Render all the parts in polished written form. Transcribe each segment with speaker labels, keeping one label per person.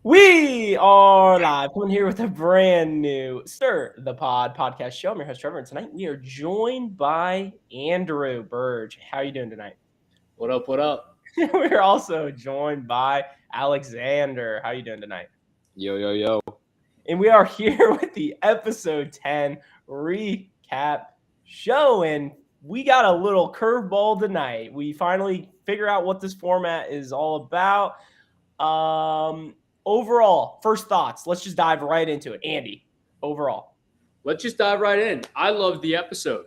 Speaker 1: We are live. Coming here with a brand new Stir the Pod podcast show. I'm your host, Trevor, and tonight we are joined by Andrew Burge. How are you doing tonight?
Speaker 2: What up, what up?
Speaker 1: We're also joined by Alexander. How are you doing tonight?
Speaker 3: Yo, yo, yo.
Speaker 1: And we are here with the episode 10 recap show. And we got a little curveball tonight. We finally figure out what this format is all about. Overall, first thoughts. Let's just dive right into it. Andy, overall.
Speaker 2: Let's just dive right in. I loved the episode.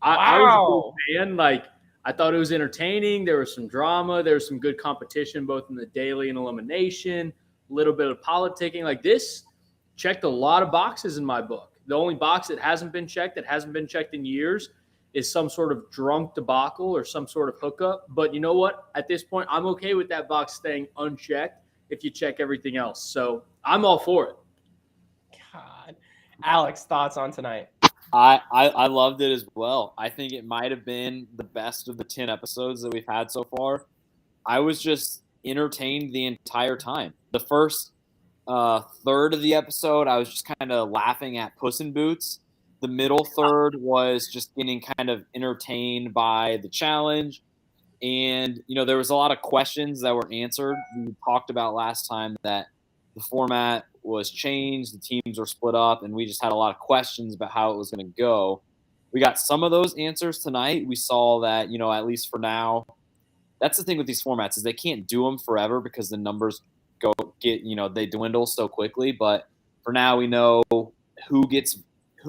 Speaker 1: Wow.
Speaker 2: I was a big fan. I thought it was entertaining. There was some drama. There was some good competition, both in the daily and elimination, a little bit of politicking. This checked a lot of boxes in my book. The only box that hasn't been checked in years, is some sort of drunk debacle or some sort of hookup. But you know what? At this point, I'm okay with that box staying unchecked if you check everything else. So I'm all for it.
Speaker 1: God. Alex, thoughts on tonight?
Speaker 3: I loved it as well. I think it might have been the best of the 10 episodes that we've had so far. I was just entertained the entire time. The first third of the episode, I was just kind of laughing at Puss in Boots. The middle third was just getting kind of entertained by the challenge. And, there was a lot of questions that were answered. We talked about last time that the format was changed, the teams were split up, and we just had a lot of questions about how it was going to go. We got some of those answers tonight. We saw that, at least for now, that's the thing with these formats is they can't do them forever because the numbers they dwindle so quickly. But for now, we know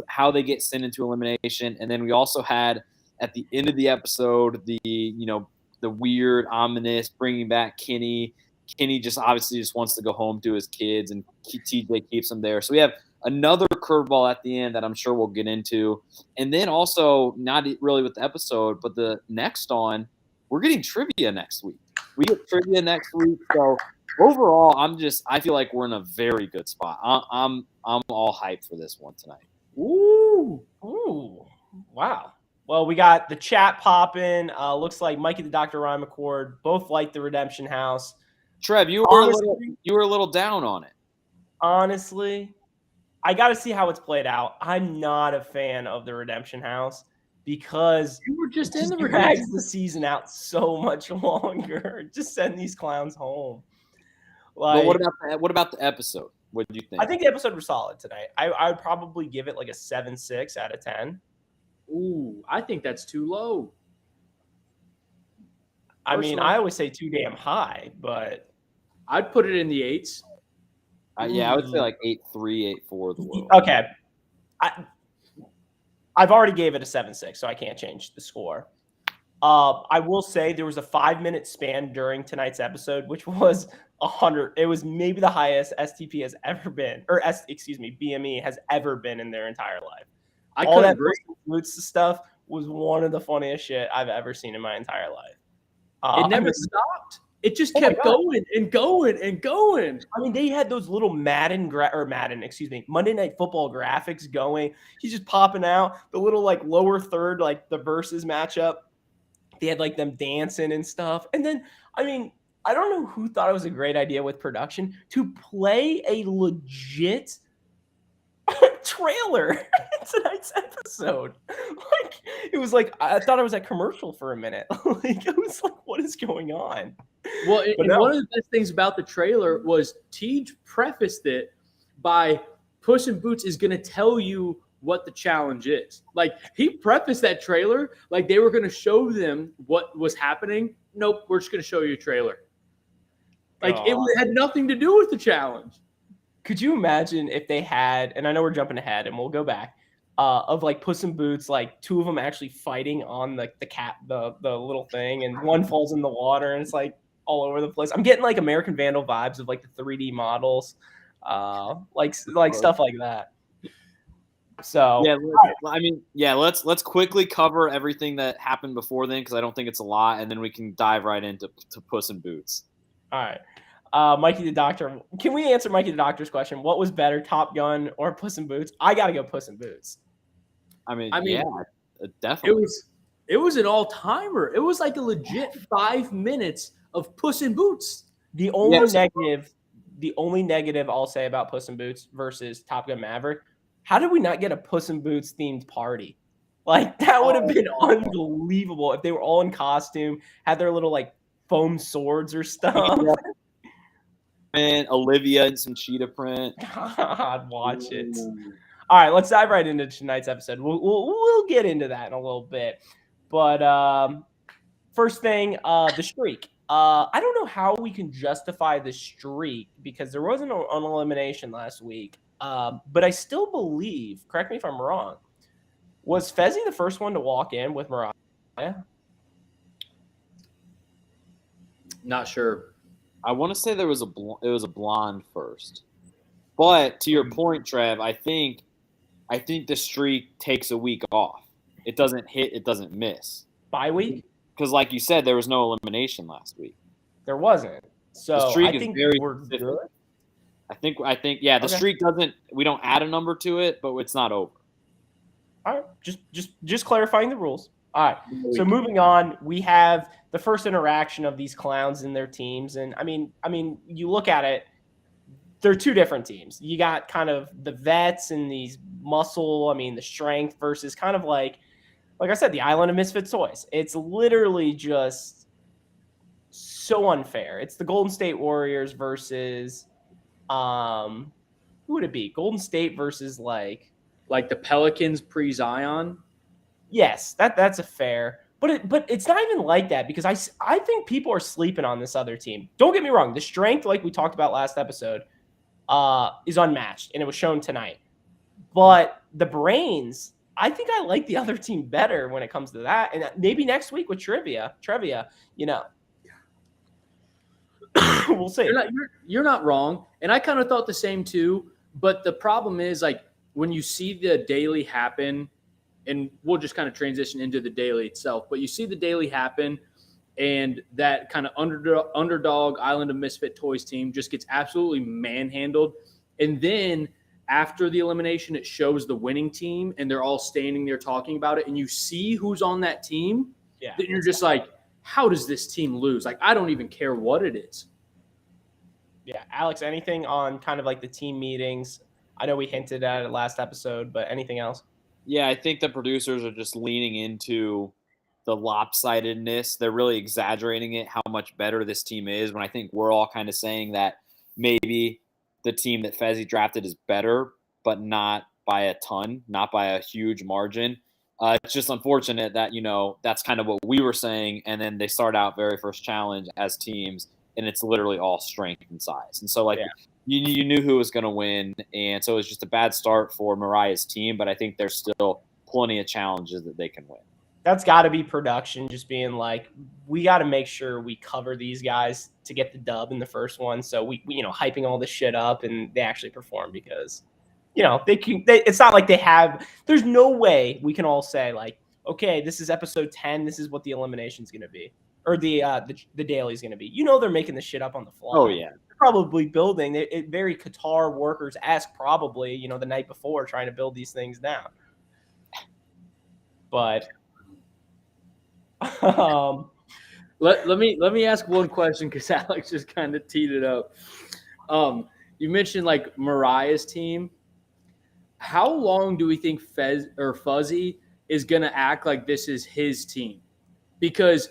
Speaker 3: how they get sent into elimination. And then we also had at the end of the episode, the weird, ominous bringing back Kenny. Kenny just obviously just wants to go home to his kids, and TJ keeps him there. So we have another curveball at the end that I'm sure we'll get into. And then also, not really with the episode, but the next on, we're getting trivia next week. We get trivia next week. So overall, I feel like we're in a very good spot. I'm all hyped for this one tonight.
Speaker 1: Ooh, wow. Well, we got the chat popping. Looks like Mikey the Dr. Ryan McCord both like the Redemption House.
Speaker 3: Trev, you were a little down on it.
Speaker 1: Honestly, I got to see how it's played out. I'm not a fan of the Redemption House because
Speaker 2: you were just in the
Speaker 1: drags the season out so much longer. Just send these clowns home.
Speaker 3: But what about the episode? What did you think?
Speaker 1: I think the episode was solid tonight. I would probably give it like a 7.6 out of 10.
Speaker 2: Ooh, I think that's too low.
Speaker 1: I mean, I always say too damn high, but
Speaker 2: I'd put it in the 8s.
Speaker 3: I would say like 8.3, 8.4 the low.
Speaker 1: Okay. I've already gave it a 7.6, so I can't change the score. I will say there was a 5-minute span during tonight's episode, which was 100. It was maybe the highest STP has ever been, or BME has ever been in their entire life. All that Roots stuff was one of the funniest shit I've ever seen in my entire life.
Speaker 2: It never stopped. It just kept going and going and going.
Speaker 1: I mean, they had those little Monday Night Football graphics going. He's just popping out the little lower third, the versus matchup. They had them dancing and stuff. And then, I mean, I don't know who thought it was a great idea with production to play a legit trailer in tonight's episode. It was I thought I was at commercial for a minute. It was what is going on?
Speaker 2: Well, one of the best things about the trailer was Tej prefaced it by Puss in Boots is going to tell you what the challenge is. He prefaced that trailer like they were going to show them what was happening. Nope, we're just going to show you a trailer. It had nothing to do with the challenge.
Speaker 1: Could you imagine if they had, and I know we're jumping ahead and we'll go back, of Puss in Boots, two of them actually fighting on the little thing, and one falls in the water and it's all over the place. I'm getting American Vandal vibes of the 3D models, stuff like that. So
Speaker 3: let's quickly cover everything that happened before then because I don't think it's a lot, and then we can dive right into Puss in Boots.
Speaker 1: All right. Mikey the Doctor. Can we answer Mikey the Doctor's question? What was better, Top Gun or Puss in Boots? I got to go Puss in Boots.
Speaker 3: I mean, yeah, definitely.
Speaker 2: It was an all-timer. It was a legit 5 minutes of Puss in Boots.
Speaker 1: The only negative the only negative I'll say about Puss in Boots versus Top Gun Maverick, how did we not get a Puss in Boots themed party? Like that would have been unbelievable if they were all in costume, had their little like foam swords or stuff.
Speaker 3: Yeah. And Olivia and some cheetah print.
Speaker 1: God, watch it. All right, let's dive right into tonight's episode. We'll get into that in a little bit, but first thing, the streak. I don't know how we can justify the streak because there wasn't an elimination last week. But I still believe, correct me if I'm wrong, was Fezzi the first one to walk in with Mariah?
Speaker 2: Not sure.
Speaker 3: I want to say it was a blonde first. But to your point, Trev, I think the streak takes a week off. It doesn't hit, it doesn't miss.
Speaker 1: Bye week?
Speaker 3: Because like you said, there was no elimination last week.
Speaker 1: There wasn't. So
Speaker 3: the streak
Speaker 1: I think
Speaker 3: is very
Speaker 1: we're good.
Speaker 3: I think yeah, the streak doesn't, we don't add a number to it, but it's not over.
Speaker 1: All right, just clarifying the rules. All right, so moving on, we have the first interaction of these clowns and their teams, and I mean, you look at it, they're two different teams. You got kind of the vets and these muscle, the strength versus kind of like I said, the Island of Misfit Toys. It's literally just so unfair. It's the Golden State Warriors versus, who would it be? Golden State versus like
Speaker 2: the Pelicans pre-Zion.
Speaker 1: Yes, that's a fair. But it's not even like that because I think people are sleeping on this other team. Don't get me wrong. The strength, like we talked about last episode, is unmatched, and it was shown tonight. But the brains, I think I like the other team better when it comes to that. And maybe next week with trivia, we'll see.
Speaker 2: You're not wrong. And I kind of thought the same too. But the problem is, like, when you see the daily happen, and we'll just kind of transition into the daily itself, but you see the daily happen and that kind of underdog Island of Misfit Toys team just gets absolutely manhandled. And then after the elimination, it shows the winning team and they're all standing there talking about it. And you see who's on that team. Yeah. Then you're just like, how does this team lose? Like, I don't even care what it is.
Speaker 1: Yeah. Alex, anything on kind of like the team meetings? I know we hinted at it last episode, but anything else?
Speaker 3: Yeah, I think the producers are just leaning into the lopsidedness. They're really exaggerating it, how much better this team is, when I think we're all kind of saying that maybe the team that Fezzi drafted is better, but not by a ton, not by a huge margin. It's just unfortunate that, that's kind of what we were saying, and then they start out very first challenge as teams, and it's literally all strength and size. And so, you knew who was going to win, and so it was just a bad start for Mariah's team, but I think there's still plenty of challenges that they can win.
Speaker 1: That's got to be production, just being like, we got to make sure we cover these guys to get the dub in the first one. So we hyping all this shit up, and they actually perform because, it's not like they have. There's no way we can all say like, okay, this is episode 10. This is what the elimination is going to be, or the daily is going to be. They're making this shit up on the fly.
Speaker 3: Oh yeah.
Speaker 1: Probably building it very Qatar workers-esque, probably, the night before, trying to build these things down. But
Speaker 2: let me ask one question because Alex just kind of teed it up. You mentioned like Mariah's team. How long do we think Fuzzy is gonna act like this is his team? Because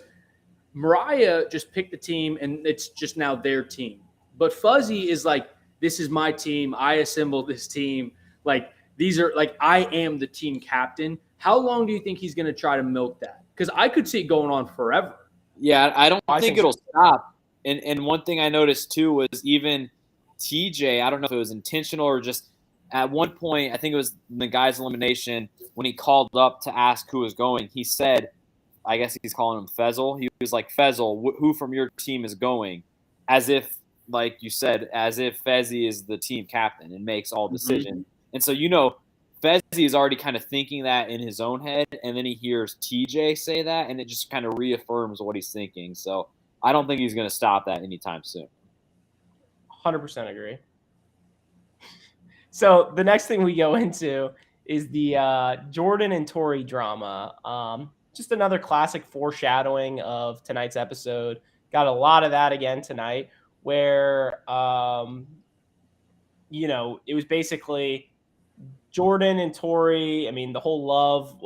Speaker 2: Mariah just picked the team and it's just now their team. But Fuzzy is like, this is my team. I assembled this team. Like, these are like, I am the team captain. How long do you think he's going to try to milk that? Because I could see it going on forever.
Speaker 3: Yeah, I don't think it'll stop. And one thing I noticed too was even TJ, I don't know if it was intentional or just at one point, I think it was the guy's elimination, when he called up to ask who was going, he said, I guess he's calling him Fezzle. He was like, Fezzle, who from your team is going? As if, like you said, as if Fezzi is the team captain and makes all decisions. Mm-hmm. And so, Fezzi is already kind of thinking that in his own head, and then he hears TJ say that, and it just kind of reaffirms what he's thinking. So I don't think he's going to stop that anytime soon.
Speaker 1: 100% agree. So the next thing we go into is the Jordan and Tori drama. Just another classic foreshadowing of tonight's episode. Got a lot of that again tonight, where it was basically Jordan and Tori. I mean, the whole love.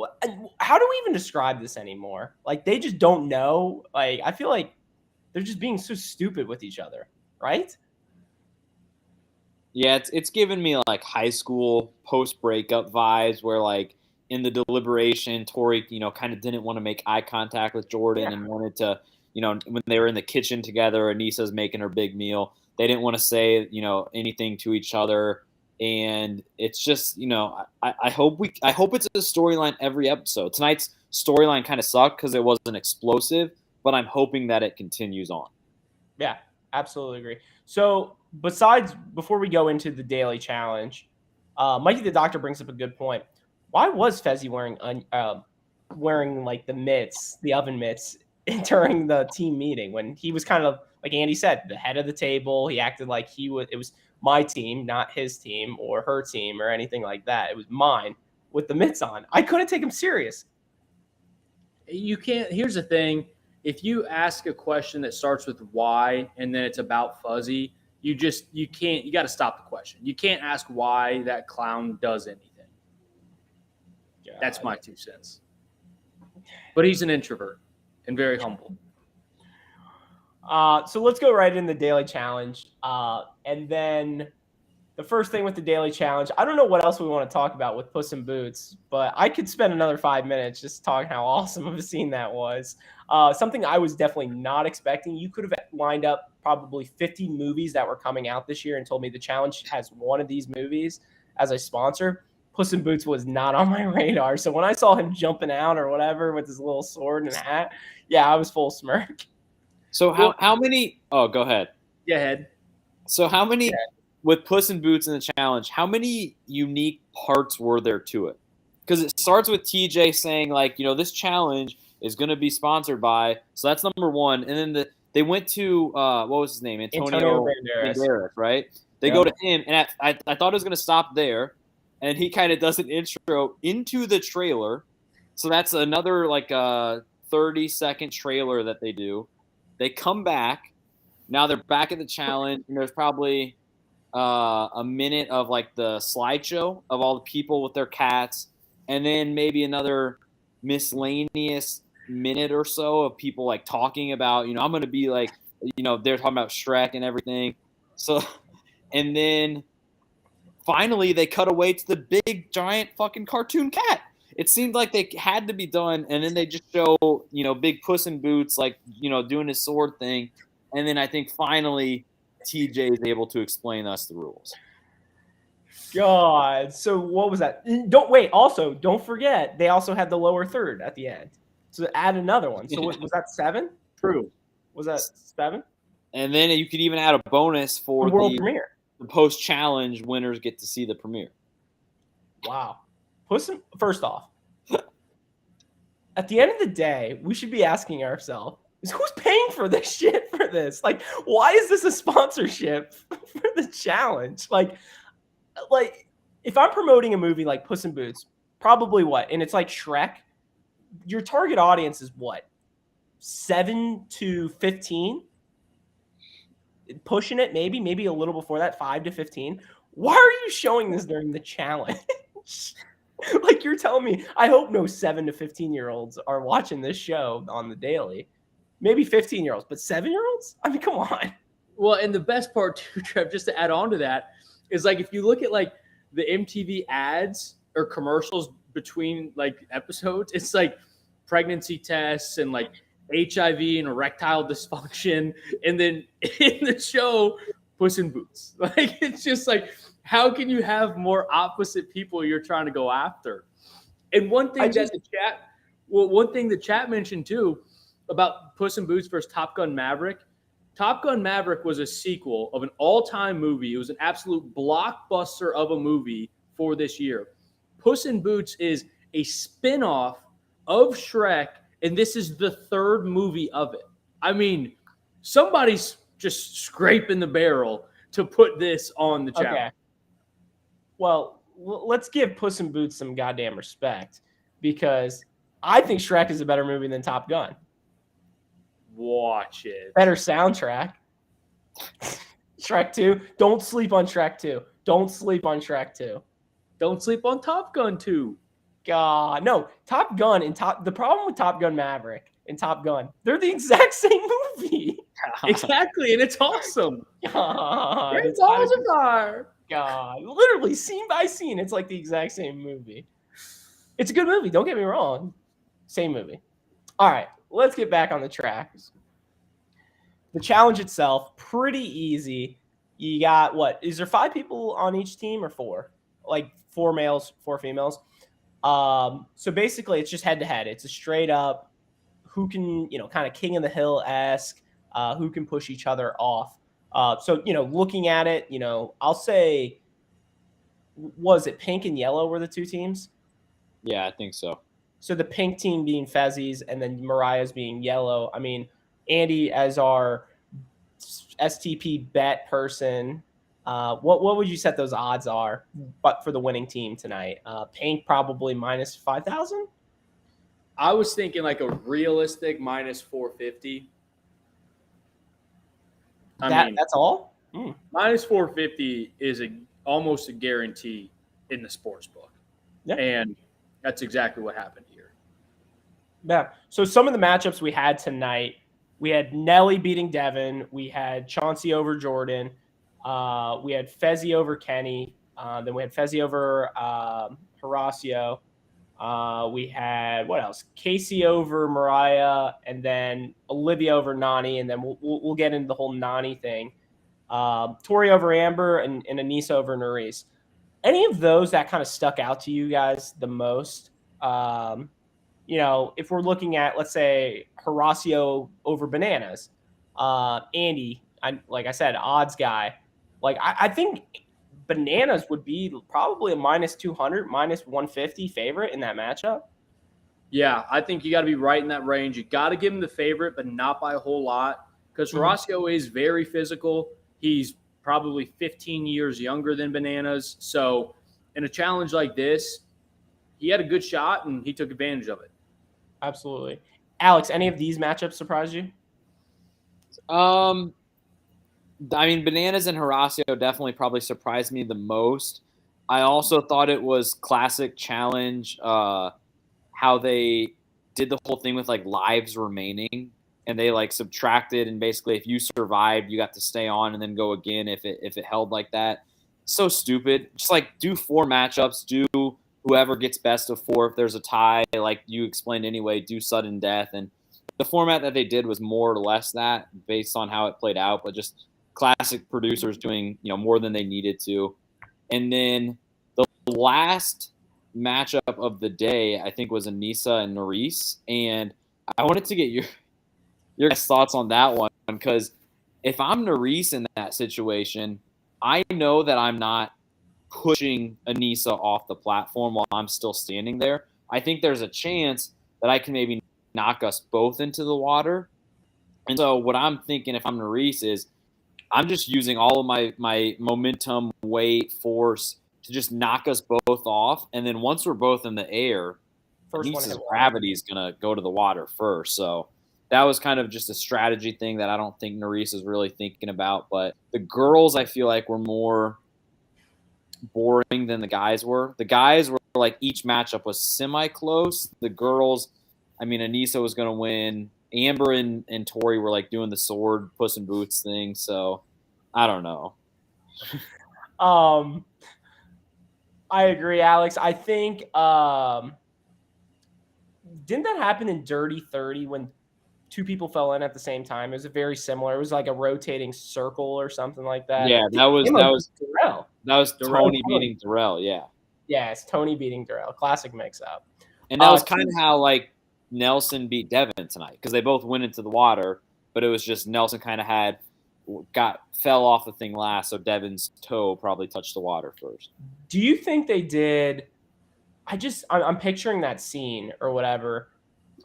Speaker 1: How do we even describe this anymore? Like, they just don't know. Like, I feel like they're just being so stupid with each other, right?
Speaker 3: Yeah, it's given me like high school post breakup vibes where like in the deliberation, Tori, kind of didn't want to make eye contact with Jordan and wanted to, when they were in the kitchen together, Anissa's making her big meal, they didn't want to say, anything to each other. And it's just, I hope it's a storyline every episode. Tonight's storyline kind of sucked because it wasn't explosive, but I'm hoping that it continues on.
Speaker 1: Yeah, absolutely agree. So before we go into the daily challenge, Mikey the Doctor brings up a good point. Why was Fezzi wearing like the oven mitts during the team meeting when he was kind of, like Andy said, the head of the table? He acted like it was my team, not his team or her team or anything like that. It was mine with the mitts on. I couldn't take him serious.
Speaker 2: You can't. Here's the thing. If you ask a question that starts with why and then it's about Fuzzy, you can't. You got to stop the question. You can't ask why that clown does anything.
Speaker 1: God.
Speaker 2: That's my 2 cents. But he's an introvert and very humble.
Speaker 1: So let's go right in the daily challenge. And then the first thing with the daily challenge, I don't know what else we want to talk about with Puss in Boots, but I could spend another 5 minutes just talking how awesome of a scene that was. Something I was definitely not expecting. You could have lined up probably 50 movies that were coming out this year and told me the challenge has one of these movies as a sponsor. Puss in Boots was not on my radar. So when I saw him jumping out or whatever with his little sword and hat, yeah, I was full smirk.
Speaker 3: So how many? Oh, go ahead.
Speaker 2: Go ahead.
Speaker 3: So how many with Puss in Boots in the challenge? How many unique parts were there to it? Because it starts with TJ saying like, this challenge is going to be sponsored by. So that's number one. And then they went to what was his name? Antonio Banderas, right? They go to him, and I thought it was going to stop there, and he kind of does an intro into the trailer. So that's another like 30-second trailer that they do. They come back. Now they're back at the challenge, and there's probably a minute of like the slideshow of all the people with their cats, and then maybe another miscellaneous minute or so of people like talking about, I'm going to be like, they're talking about Shrek and everything. So, and then finally they cut away to the big giant fucking cartoon cat. It seemed like they had to be done, and then they just show, big Puss in Boots, like, doing his sword thing. And then I think finally TJ is able to explain us the rules.
Speaker 1: God. So what was that? Don't forget, they also had the lower third at the end. So add another one. So was that 7?
Speaker 2: True.
Speaker 1: Was that 7?
Speaker 3: And then you could even add a bonus for
Speaker 1: the world premiere.
Speaker 3: The post-challenge winners get to see the premiere.
Speaker 1: Wow. First off, at the end of the day, we should be asking ourselves, who's paying for this shit for this? Like, why is this a sponsorship for the challenge? Like if I'm promoting a movie like Puss in Boots, probably what? And it's like Shrek, your target audience is what? 7 to 15? Pushing it, maybe a little before that, 5 to 15. Why are you showing this during the challenge? Like, you're telling me, I hope no 7 to 15-year-olds are watching this show on the daily. Maybe 15-year-olds, but 7-year-olds? I mean, come on.
Speaker 2: Well, and the best part too, Trev, just to add on to that, is like if you look at like the MTV ads or commercials between like episodes, it's like pregnancy tests and like HIV and erectile dysfunction, and then in the show, Puss in Boots. Like, it's just like, how can you have more opposite people you're trying to go after? And one thing the chat mentioned too about Puss in Boots versus Top Gun Maverick. Top Gun Maverick was a sequel of an all-time movie. It was an absolute blockbuster of a movie for this year. Puss in Boots is a spin-off of Shrek, and this is the third movie of it. I mean, somebody's just scraping the barrel to put this on the channel.
Speaker 1: Okay. Well, let's give Puss in Boots some goddamn respect, because I think Shrek is a better movie than Top Gun.
Speaker 2: Watch it.
Speaker 1: Better soundtrack. Shrek 2. Don't sleep on Shrek 2. Don't sleep on Shrek 2.
Speaker 2: Don't sleep on Top Gun 2.
Speaker 1: God, no. Top Gun and the problem with Top Gun Maverick and Top Gun, they're the exact same movie.
Speaker 2: Exactly, and it's awesome.
Speaker 1: God,
Speaker 2: Great
Speaker 1: it's
Speaker 2: balls of fire.
Speaker 1: God, literally scene by scene, it's like the exact same movie. It's a good movie. Don't get me wrong. Same movie. All right, let's get back on the tracks. The challenge itself, pretty easy. You got what? Is there 5 people on each team or 4? Like 4 males, 4 females. So basically, it's just head to head. It's a straight up who can, kind of King of the Hill-esque, who can push each other off. So looking at it, I'll say, was it pink and yellow were the 2 teams?
Speaker 3: Yeah, I think so.
Speaker 1: So the pink team being Fezzi's and then Mariah's being yellow. I mean, Andy, as our STP bet person, what would you set those odds are, but for the winning team tonight? Pink probably minus 5,000.
Speaker 2: I was thinking like a realistic minus 450.
Speaker 1: That's all.
Speaker 2: Minus 450 is almost a guarantee in the sports book, and that's exactly what happened here.
Speaker 1: Yeah. So some of the matchups we had tonight, we had Nelly beating Devin. We had Chauncey over Jordan. We had Fezzi over Kenny. Then we had Fezzi over Horacio. We had, what else? Casey over Mariah, and then Olivia over Nani, and then we'll get into the whole Nani thing. Tori over Amber and Anissa over Nerys. Any of those that kind of stuck out to you guys the most? If we're looking at, let's say, Horacio over Bananas, Andy, like I said, odds guy. Like I think Bananas would be probably a minus 200, minus 150 favorite in that matchup.
Speaker 2: Yeah, I think you got to be right in that range. You got to give him the favorite, but not by a whole lot, because Horacio is very physical. He's probably 15 years younger than Bananas. So in a challenge like this, he had a good shot and he took advantage of it.
Speaker 1: Absolutely. Alex, any of these matchups surprise you?
Speaker 3: Bananas and Horacio definitely probably surprised me the most. I also thought it was classic challenge, how they did the whole thing with like lives remaining, and they like subtracted, and basically if you survived, you got to stay on and then go again if it held like that. So stupid. Just like do 4 matchups, do whoever gets best of 4. If there's a tie, like you explained anyway, do sudden death. And the format that they did was more or less that based on how it played out, but just classic producers doing, more than they needed to. And then the last matchup of the day, I think, was Anissa and Nerys. And I wanted to get your guys' thoughts on that one, because if I'm Nerys in that situation, I know that I'm not pushing Anissa off the platform while I'm still standing there. I think there's a chance that I can maybe knock us both into the water. And so what I'm thinking, if I'm Nerys, is I'm just using all of my momentum, weight, force to just knock us both off. And then once we're both in the air, Anissa's gravity is going to go to the water first. So that was kind of just a strategy thing that I don't think Nerys is really thinking about. But the girls, I feel like, were more boring than the guys were. The guys were like, each matchup was semi-close. The girls, Anissa was going to win. Amber and Tori were like doing the sword Puss in Boots thing. So I don't know.
Speaker 1: I agree, Alex. I think didn't that happen in Dirty 30 when 2 people fell in at the same time? It was very similar. It was like a rotating circle or something like that.
Speaker 3: Yeah, that was
Speaker 1: Darrell.
Speaker 3: That was Tony beating Darrell. Yeah.
Speaker 1: Yeah, it's Tony beating Darrell. Classic mix-up.
Speaker 3: And that was kind of how like Nelson beat Devin tonight, because they both went into the water, but it was just Nelson kind of fell off the thing last, so Devin's toe probably touched the water first.
Speaker 1: Do you think they did? I'm picturing that scene or whatever.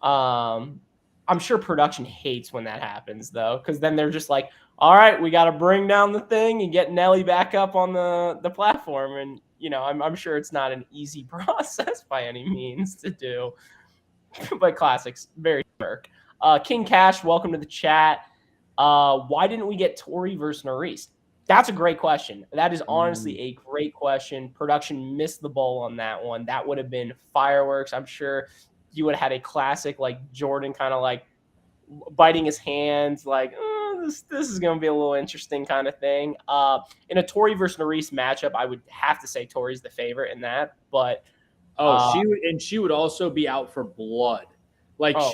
Speaker 1: I'm sure production hates when that happens though, because then they're just like, all right, we got to bring down the thing and get Nelly back up on the platform. And, I'm sure it's not an easy process by any means to do. But classics, very dark. King Cash, welcome to the chat. Why didn't we get Tori versus Nerys? That's a great question. That is honestly a great question. Production missed the bowl on that one. That would have been fireworks. I'm sure you would have had a classic like Jordan kind of like biting his hands, like this is going to be a little interesting kind of thing. In a Tori versus Nerese matchup, I would have to say Tori's the favorite in that, but
Speaker 2: she would also be out for blood. Like
Speaker 1: Oh.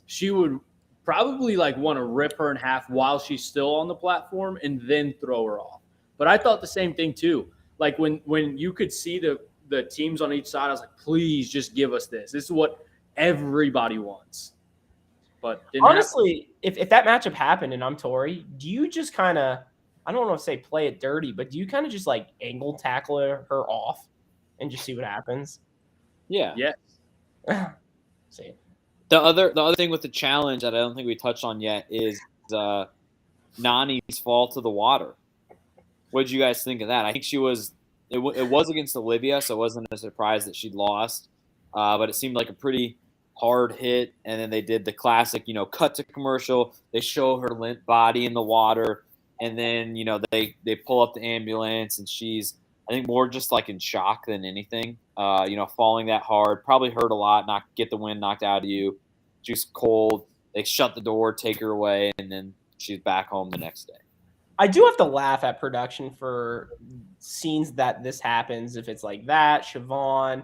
Speaker 2: she would probably like want to rip her in half while she's still on the platform and then throw her off. But I thought the same thing too. Like when you could see the teams on each side, I was like, please just give us this. This is what everybody wants. But
Speaker 1: honestly, if that matchup happened and I'm Tori, do you just kind of, I don't want to say play it dirty, but do you kind of just like angle tackle her off and just see what happens?
Speaker 3: Yeah.
Speaker 2: Yes.
Speaker 3: See. The other thing with the challenge that I don't think we touched on yet is Nany's fall to the water. What did you guys think of that? I think it was against Olivia, so it wasn't a surprise that she lost. But it seemed like a pretty hard hit, and then they did the classic, cut to commercial. They show her limp body in the water, and then they pull up the ambulance, and she's, I think, more just like in shock than anything. Falling that hard, probably hurt a lot, get the wind knocked out of you. She's cold. They shut the door, take her away, and then she's back home the next day.
Speaker 1: I do have to laugh at production for scenes that this happens. If it's like that, Siobhan,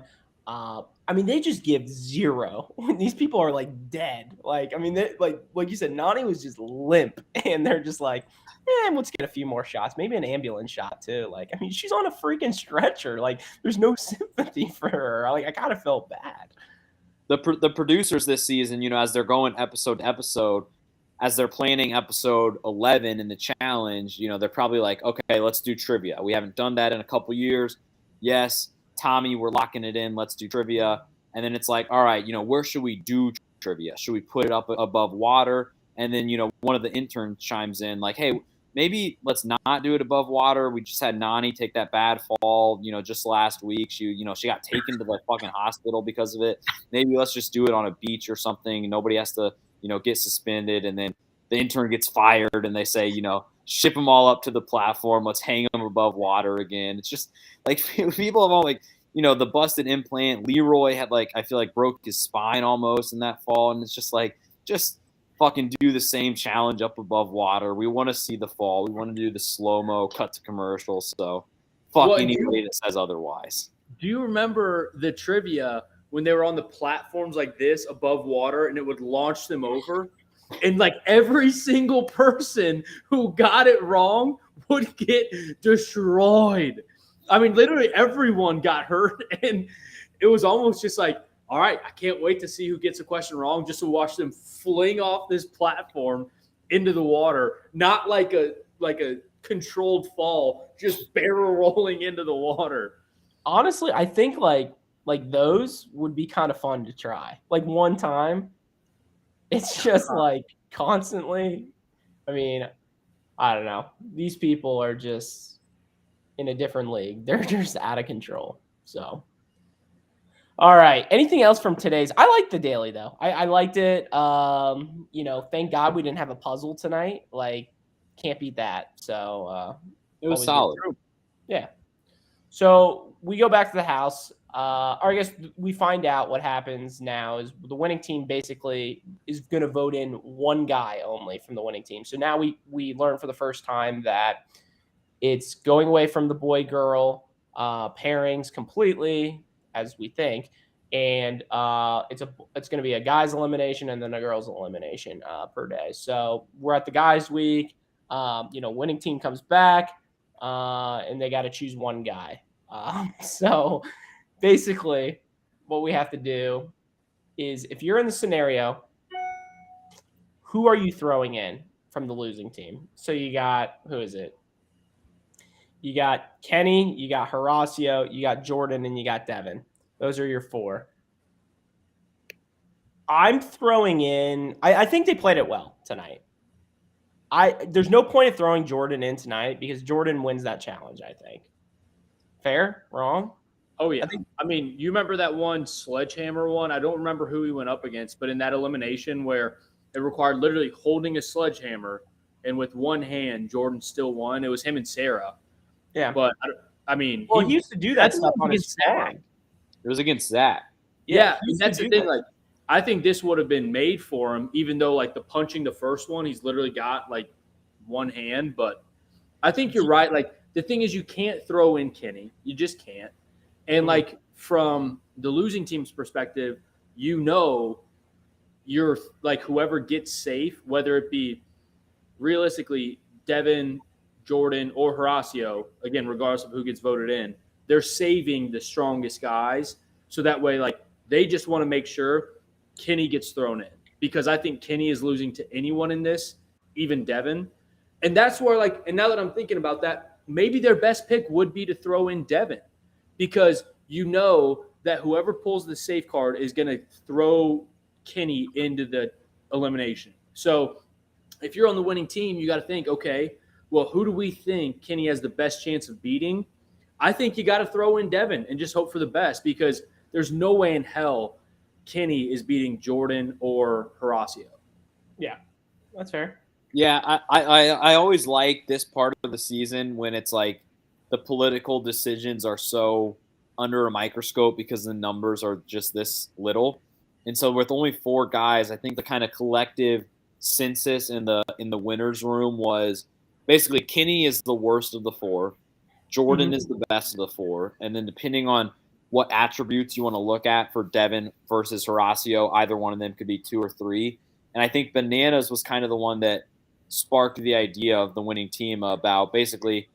Speaker 1: they just give zero. These people are like dead. Like you said, Nany was just limp, and they're just like, let's get a few more shots, maybe an ambulance shot too. Like, she's on a freaking stretcher. Like, there's no sympathy for her. Like, I kind of felt bad.
Speaker 3: The producers this season, as they're going episode to episode, as they're planning episode 11 in the challenge, they're probably like, okay, let's do trivia. We haven't done that in a couple years. Yes, Tommy, we're locking it in. Let's do trivia. And then it's like, all right, where should we do trivia? Should we put it up above water? And then, one of the interns chimes in like, hey, maybe let's not do it above water. We just had Nany take that bad fall, just last week. She got taken to the fucking hospital because of it. Maybe let's just do it on a beach or something. Nobody has to, get suspended. And then the intern gets fired and they say, ship them all up to the platform. Let's hang them above water again. It's just like people have all like, the busted implant. Leroy had I feel like broke his spine almost in that fall. And it's just like, just fucking do the same challenge up above water. We want to see the fall. We want to do the slow-mo cut to commercial. So fuck anybody that says otherwise.
Speaker 2: Do you remember the trivia when they were on the platforms like this above water and it would launch them over? And like every single person who got it wrong would get destroyed. Literally everyone got hurt. And it was almost just like, all right, I can't wait to see who gets a question wrong just to watch them fling off this platform into the water. Not like a controlled fall, just barrel rolling into the water.
Speaker 1: Honestly, I think like those would be kind of fun to try. Like one time. It's just like constantly. I don't know. These people are just in a different league. They're just out of control. So, all right. Anything else from today's? I liked the daily though. I liked it. Thank God we didn't have a puzzle tonight. Like, can't beat that. So
Speaker 3: it was solid.
Speaker 1: Yeah. So we go back to the house. Or I guess we find out what happens now is the winning team basically is going to vote in one guy only from the winning team. So now we learn for the first time that it's going away from the boy-girl pairings completely, as we think, and it's going to be a guy's elimination and then a girl's elimination per day. So we're at the guys' week. Winning team comes back, and they got to choose one guy. So basically, what we have to do is, if you're in the scenario, who are you throwing in from the losing team? So you got, who is it? You got Kenny, you got Horacio, you got Jordan, and you got Devin. Those are your four. I'm throwing in, I think they played it well tonight. There's no point of throwing Jordan in tonight because Jordan wins that challenge, I think. Fair? Wrong?
Speaker 2: Oh, yeah. You remember that one sledgehammer one? I don't remember who he went up against, but in that elimination where it required literally holding a sledgehammer and with one hand, Jordan still won. It was him and Sarah.
Speaker 1: Yeah.
Speaker 2: But, I mean,
Speaker 1: Well, he used to do that
Speaker 2: that's
Speaker 1: stuff on his
Speaker 2: against Zach.
Speaker 1: phone.
Speaker 3: It was against Zach.
Speaker 2: Yeah,
Speaker 1: he used to
Speaker 2: that's the
Speaker 1: do
Speaker 2: thing.
Speaker 1: that.
Speaker 2: Like, I think this would have been made for him, even though like the punching the first one, he's literally got like one hand. But I think you're right. Like the thing is, you can't throw in Kenny. You just can't. And like from the losing team's perspective, you know, you're like whoever gets safe, whether it be realistically Devin, Jordan, or Horacio, again, regardless of who gets voted in, they're saving the strongest guys. So that way, like, they just want to make sure Kenny gets thrown in because I think Kenny is losing to anyone in this, even Devin. And that's where, like, and now that I'm thinking about that, maybe their best pick would be to throw in Devin because you know that whoever pulls the safe card is going to throw Kenny into the elimination. So if you're on the winning team, you got to think, okay, well, who do we think Kenny has the best chance of beating? I think you got to throw in Devin and just hope for the best because there's no way in hell Kenny is beating Jordan or Horacio.
Speaker 1: Yeah, that's fair.
Speaker 3: Yeah, I always like this part of the season when it's like the political decisions are so under a microscope because the numbers are just this little. And so with only 4 guys, I think the kind of collective census in the winners room was basically Kenny is the worst of the 4, Jordan is the best of the 4, and then depending on what attributes you want to look at for Devin versus Horacio, either one of them could be 2 or 3. And I think Bananas was kind of the one that sparked the idea of the winning team about basically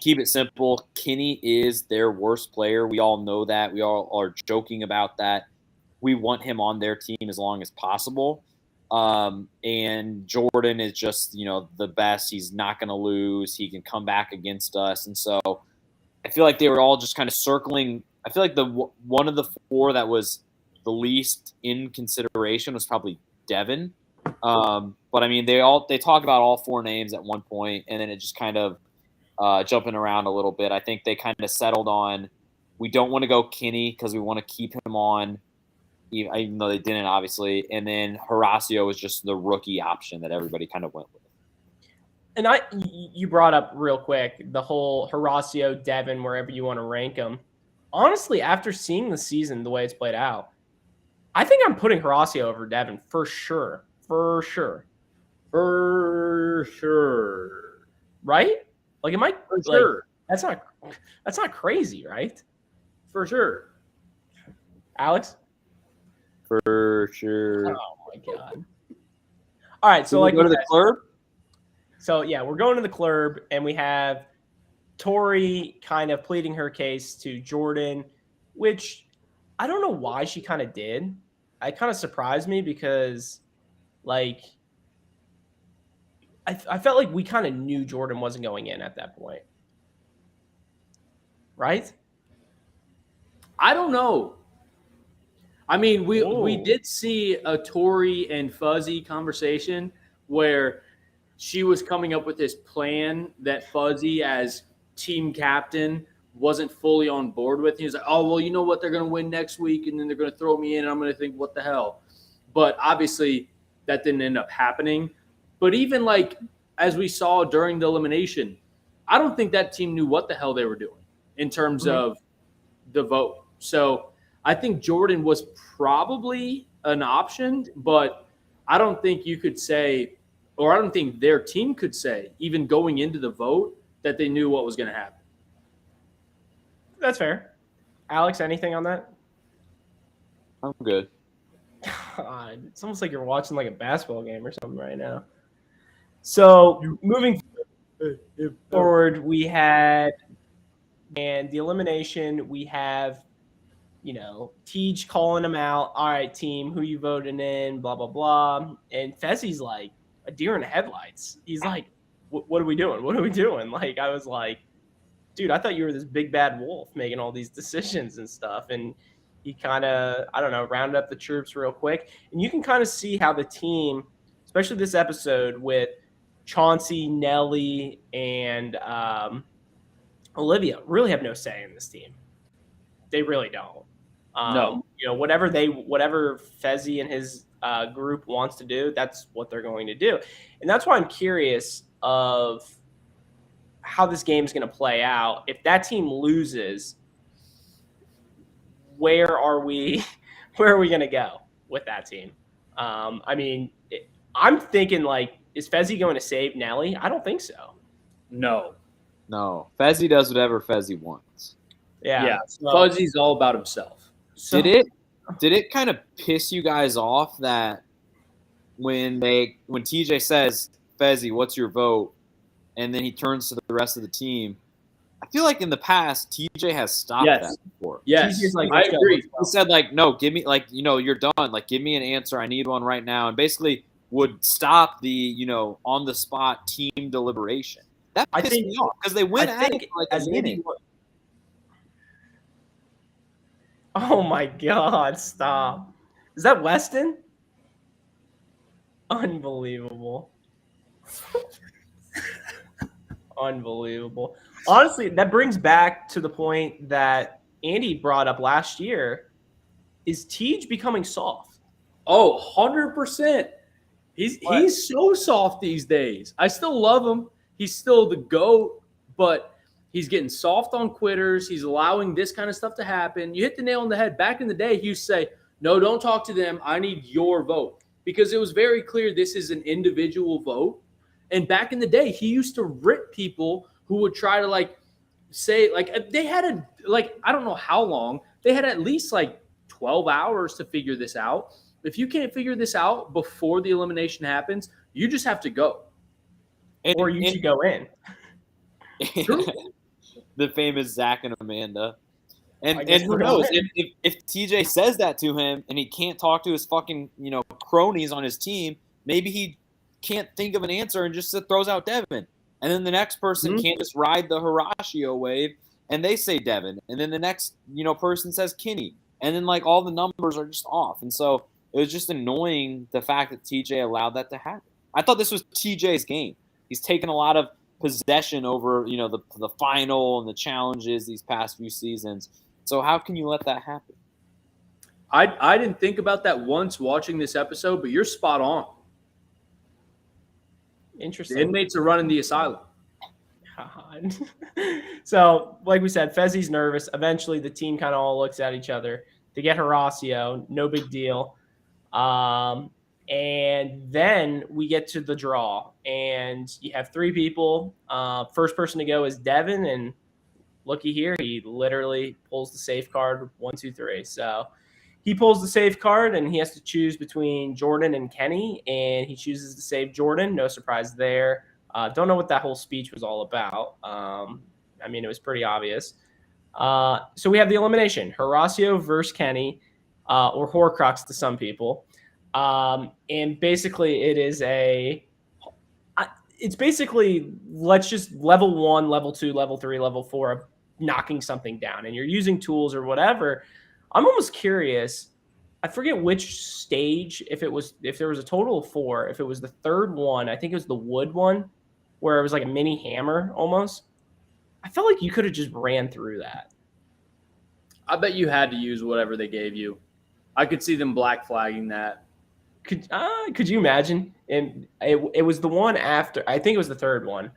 Speaker 3: keep it simple. Kenny is their worst player. We all know that. We all are joking about that. We want him on their team as long as possible. And Jordan is just, the best. He's not going to lose. He can come back against us. And so I feel like they were all just kind of circling. I feel like one of the 4 that was the least in consideration was probably Devin. But I mean, they talk about all 4 names at one point, and then it just kind of jumping around a little bit. I think they kind of settled on we don't want to go Kenny because we want to keep him on, even though they didn't, obviously. And then Horacio was just the rookie option that everybody kind of went with.
Speaker 1: And you brought up real quick the whole Horacio, Devin, wherever you want to rank them. Honestly, after seeing the season the way it's played out, I think I'm putting Horacio over Devin for sure. For sure. Right? Like, am I?
Speaker 2: For sure.
Speaker 1: That's not crazy, right?
Speaker 2: For sure.
Speaker 1: Alex?
Speaker 3: For sure.
Speaker 1: Oh my god. All right, so
Speaker 3: like go to the club.
Speaker 1: So yeah, we're going to the club, and we have Tori kind of pleading her case to Jordan, which I don't know why she kind of did. It kind of surprised me because, like, I felt like we kind of knew Jordan wasn't going in at that point, right?
Speaker 2: I don't know. I mean, we did see a Tori and Fuzzy conversation where she was coming up with this plan that Fuzzy, as team captain, wasn't fully on board with. He was like, oh, well, you know what? They're going to win next week, and then they're going to throw me in, and I'm going to think, what the hell? But obviously, that didn't end up happening. But even, like, as we saw during the elimination, I don't think that team knew what the hell they were doing in terms of the vote. So I think Jordan was probably an option, but I don't think you could say, or I don't think their team could say, even going into the vote, that they knew what was going to happen.
Speaker 1: That's fair. Alex, anything on that?
Speaker 3: I'm good.
Speaker 1: God, it's almost like you're watching like a basketball game or something right now. So moving forward, we had, and the elimination, we have, Tej calling him out. All right, team, who you voting in, blah, blah, blah. And Fezzi's like a deer in the headlights. He's like, what are we doing? What are we doing? Like, I was like, dude, I thought you were this big bad wolf making all these decisions and stuff. And he kind of, I don't know, rounded up the troops real quick. And you can kind of see how the team, especially this episode with Chauncey, Nelly, and Olivia, really have no say in this team. They really don't.
Speaker 2: No.
Speaker 1: Whatever Fezzi and his group wants to do, that's what they're going to do. And that's why I'm curious of how this game is going to play out. If that team loses, where are we going to go with that team? I mean, I'm thinking like, is Fezzi going to save Nelly? I don't think so.
Speaker 2: No.
Speaker 3: Fezzi does whatever Fezzi wants.
Speaker 2: Yeah. Fuzzy's all about himself.
Speaker 3: Did it kind of piss you guys off that when TJ says, Fezzi, what's your vote? And then he turns to the rest of the team. I feel like in the past, TJ has stopped that before.
Speaker 2: Yes,
Speaker 1: like,
Speaker 2: I agree.
Speaker 3: He said, like, no, give me, like, you're done. Like, give me an answer. I need one right now. And basically would stop the, on-the-spot team deliberation. That pissed me off because they went at it for like a minute.
Speaker 1: Oh, my God. Stop. Is that Weston? Unbelievable. Unbelievable. Honestly, that brings back to the point that Andy brought up last year. Is Tej becoming soft?
Speaker 2: Oh, 100%. He's so soft these days. I still love him. He's still the GOAT, but he's getting soft on quitters. He's allowing this kind of stuff to happen. You hit the nail on the head. Back in the day, he used to say, no, don't talk to them. I need your vote. Because it was very clear this is an individual vote. And back in the day, he used to rip people who would try to say they had I don't know how long. They had at least 12 hours to figure this out. If you can't figure this out before the elimination happens, you just have to go.
Speaker 1: Or you should go in.
Speaker 3: The famous Zach and Amanda. And who knows, if TJ says that to him and he can't talk to his fucking, cronies on his team, maybe he can't think of an answer and just throws out Devin. And then the next person can't just ride the Horatio wave and they say Devin. And then the next, person says Kenny. And then all the numbers are just off. And so it was just annoying the fact that TJ allowed that to happen. I thought this was TJ's game. He's taken a lot of possession over, the final and the challenges these past few seasons. So how can you let that happen?
Speaker 2: I didn't think about that once watching this episode, but you're spot on.
Speaker 1: Interesting.
Speaker 2: The inmates are running the asylum.
Speaker 1: God. So, like we said, Fezzi's nervous. Eventually, the team kind of all looks at each other. They get Horacio. No big deal. And then we get to the draw. And you have three people. First person to go is Devin. And looky here, he literally pulls the safe card 1, 2, 3. So he pulls the safe card and he has to choose between Jordan and Kenny, and he chooses to save Jordan. No surprise there. Don't know what that whole speech was all about. I mean, it was pretty obvious. So we have the elimination: Horacio versus Kenny, or Horcrux to some people. And basically, it's basically, let's just level 1, level 2, level 3, level 4 of knocking something down, and you're using tools or whatever. I'm almost curious. I forget which stage, if there was a total of 4, if it was the third one, I think it was the wood one, where it was like a mini hammer almost. I felt like you could have just ran through that.
Speaker 2: I bet you had to use whatever they gave you. I could see them black flagging that.
Speaker 1: Could you imagine? And it was the one after, I think it was the third one.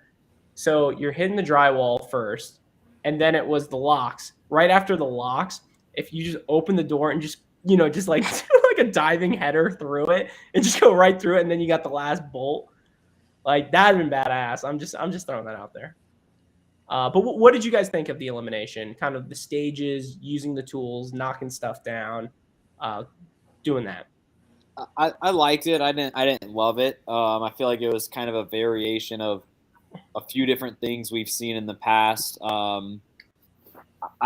Speaker 1: So you're hitting the drywall first, and then it was the locks. Right after the locks, if you just open the door and just like a diving header through it and just go right through it, and then you got the last bolt. That'd been badass. I'm just throwing that out there. But what did you guys think of the elimination? Kind of the stages, using the tools, knocking stuff down, doing that.
Speaker 3: I liked it. I didn't love it. I feel like it was kind of a variation of a few different things we've seen in the past. I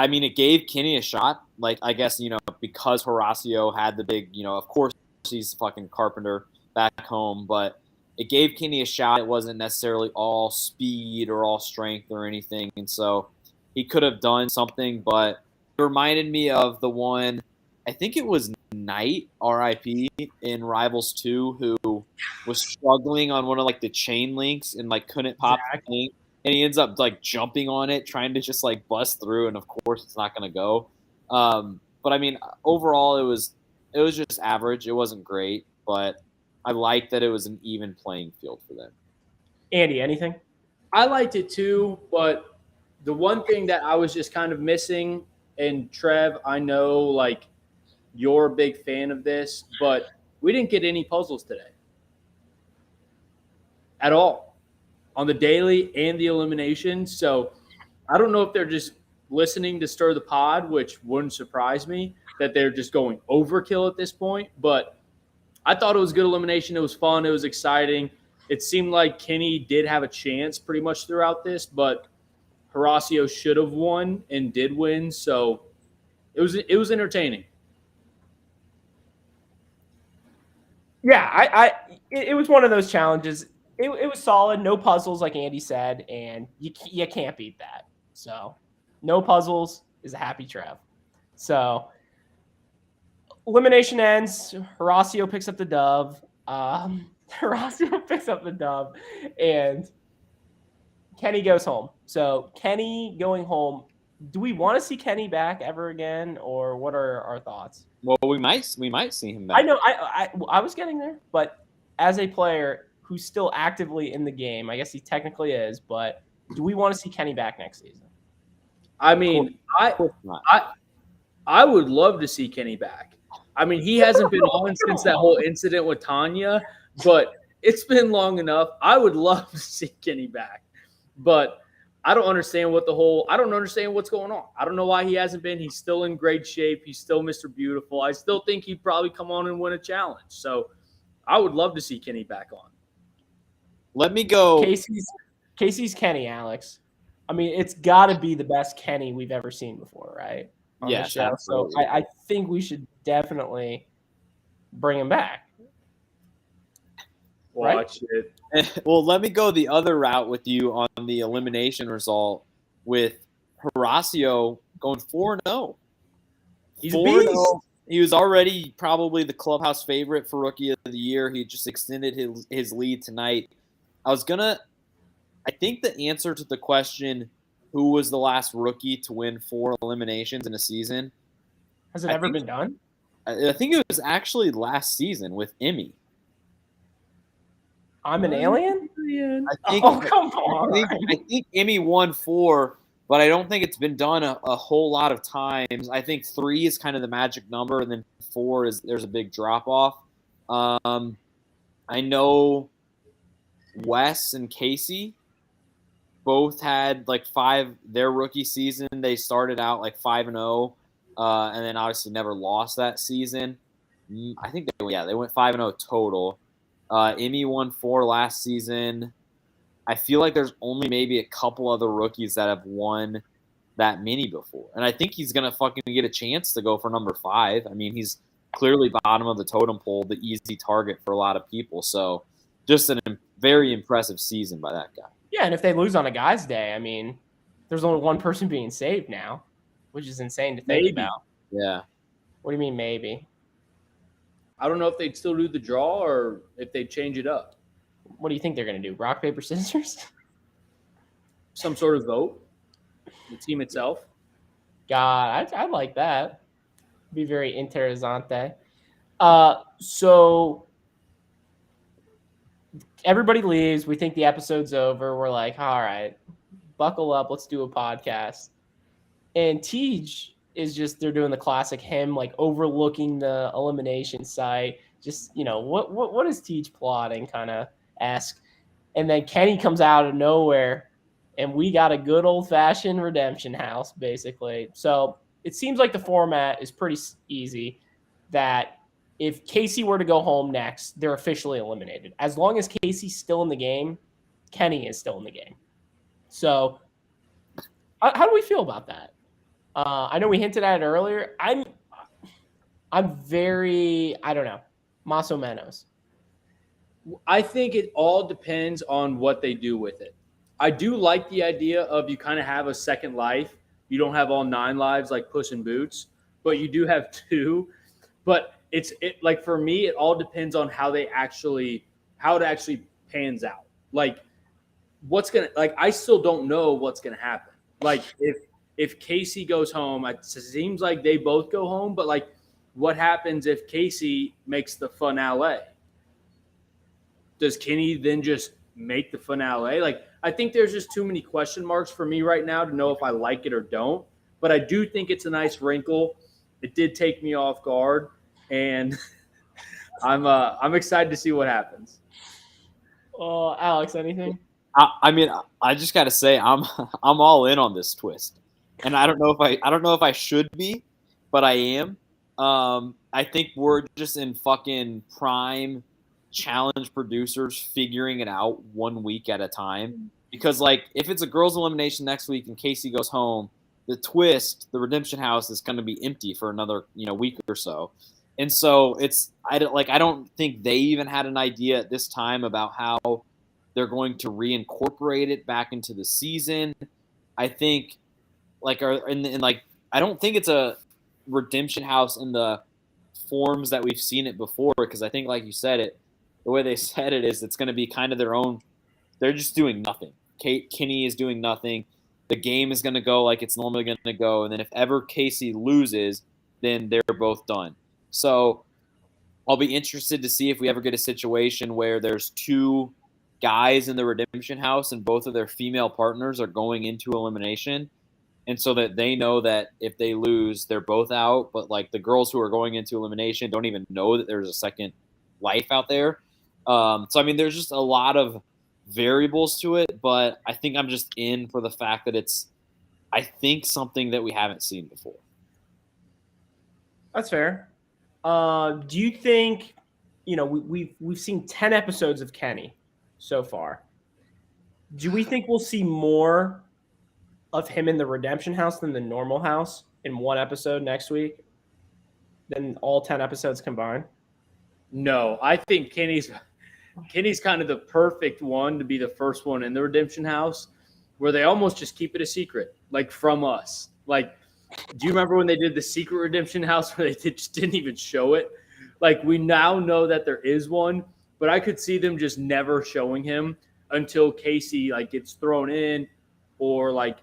Speaker 3: mean, it gave Kenny a shot. I guess, because Horacio had the big, of course he's fucking carpenter back home, but it gave Kenny a shot. It wasn't necessarily all speed or all strength or anything. And so he could have done something, but it reminded me of the one, I think it was Knight, RIP, in Rivals 2, who was struggling on one of the chain links and couldn't pop the thing. And he ends up jumping on it, trying to just bust through, and of course it's not going to go. But I mean, overall it was just average. It wasn't great. but I like that it was an even playing field for them.
Speaker 1: Andy, anything?
Speaker 2: I liked it too, but the one thing that I was just kind of missing, and Trev, I know like you're a big fan of this, but we didn't get any puzzles today at all on the daily and the elimination. So I don't know if they're just listening to stir the pod, which wouldn't surprise me that they're just going overkill at this point. But I thought it was good elimination. It was fun. It was exciting. It seemed like Kenny did have a chance pretty much throughout this, but Horacio should have won and did win. So it was entertaining.
Speaker 1: Yeah, it was one of those challenges. It was solid, no puzzles, like Andy said, and you can't beat that. So, no puzzles is a happy Trev. So, elimination ends. Horacio picks up the dove. Horacio picks up the dove, and Kenny goes home. So, Kenny going home. Do we want to see Kenny back ever again, or what are our thoughts?
Speaker 3: Well, we might see him back.
Speaker 1: I know. I was getting there, but as a player who's still actively in the game, I guess he technically is. But do we want to see Kenny back next season?
Speaker 2: I mean, I would love to see Kenny back. I mean, he hasn't been on since that whole incident with Tanya, but it's been long enough. I would love to see Kenny back, but I don't understand I don't understand what's going on. I don't know why he hasn't been. He's still in great shape. He's still Mr. Beautiful. I still think he'd probably come on and win a challenge. So I would love to see Kenny back on.
Speaker 3: Let me go.
Speaker 1: Casey's Kenny, Alex. I mean, it's got to be the best Kenny we've ever seen before, right?
Speaker 3: Yes,
Speaker 1: absolutely. So I think we should definitely bring him back.
Speaker 2: Watch it.
Speaker 3: Well, let me go the other route with you on the elimination result with Horacio going 4-0.
Speaker 1: He's a beast.
Speaker 3: He was already probably the clubhouse favorite for Rookie of the Year. He just extended his lead tonight. I think the answer to the question, who was the last rookie to win 4 eliminations in a season?
Speaker 1: Has it ever been done?
Speaker 3: I think it was actually last season with Emmy.
Speaker 1: I'm an alien?
Speaker 3: Come on. I think Emmy won 4, but I don't think it's been done a whole lot of times. I think 3 is kind of the magic number, and then 4 there's a big drop off. I know Wes and Casey both had like 5 their rookie season. They started out like 5-0, and then obviously never lost that season. I think they went 5-0 total. Emmy won 4 last season. I feel like there's only maybe a couple other rookies that have won that many before, and I think he's gonna fucking get a chance to go for number 5. I mean, he's clearly bottom of the totem pole, the easy target for a lot of people. So, just a very impressive season by that guy.
Speaker 1: Yeah, and if they lose on a guy's day, I mean, there's only one person being saved now, which is insane to think about.
Speaker 3: Yeah.
Speaker 1: What do you mean maybe?
Speaker 2: I don't know if they'd still do the draw or if they'd change it up.
Speaker 1: What do you think they're going to do? Rock, paper, scissors?
Speaker 2: Some sort of vote. The team itself.
Speaker 1: God, I like that. Be very interessante. So everybody leaves. We think the episode's over. We're like, all right, buckle up. Let's do a podcast. And Tej is just, they're doing the classic him, like overlooking the elimination site. Just, what is Tej plotting kind of ask. And then Kenny comes out of nowhere and we got a good old fashioned redemption house, basically. So it seems like the format is pretty easy, that if Casey were to go home next, they're officially eliminated. As long as Casey's still in the game, Kenny is still in the game. So how do we feel about that? I know we hinted at it earlier. I'm very, I don't know, más o menos.
Speaker 2: I think it all depends on what they do with it. I do like the idea of you kind of have a second life. You don't have all 9 lives like Puss in Boots, but you do have 2. But it like for me, it all depends on how it actually pans out. Like I still don't know what's gonna happen. Like if Casey goes home, it seems like they both go home, but like what happens if Casey makes the finale? does Kenny then just make the finale? Like, I think there's just too many question marks for me right now to know if I like it or don't. But I do think it's a nice wrinkle. It did take me off guard, and I'm excited to see what happens.
Speaker 1: Alex, anything?
Speaker 3: I mean, I just got to say, I'm all in on this twist, and I don't know if I should be, but I am. I think we're just in fucking prime challenge producers figuring it out 1 week at a time. Because like, if it's a girls' elimination next week and Casey goes home, the redemption house is going to be empty for another week or so. And so I don't think they even had an idea at this time about how they're going to reincorporate it back into the season. I think I don't think it's a redemption house in the forms that we've seen it before, because I think, like you said, the way they said it is it's going to be kind of their own. They're just doing nothing. Kenny is doing nothing. The game is going to go like it's normally going to go, and then if ever Casey loses, then they're both done. So I'll be interested to see if we ever get a situation where there's two guys in the redemption house and both of their female partners are going into elimination, and so that they know that if they lose, they're both out. But like, the girls who are going into elimination don't even know that there's a second life out there. So I mean, there's just a lot of variables to it, but I think I'm just in for the fact that it's, I think, something that we haven't seen before.
Speaker 1: That's fair. Do you think, we've seen 10 episodes of Kenny so far. Do we think we'll see more of him in the redemption house than the normal house in one episode next week than all 10 episodes combined?
Speaker 2: No, I think Kenny's kind of the perfect one to be the first one in the redemption house, where they almost just keep it a secret, like from us. Like, do you remember when they did the secret redemption house where they just didn't even show it? Like, we now know that there is one, but I could see them just never showing him until Casey like gets thrown in, or like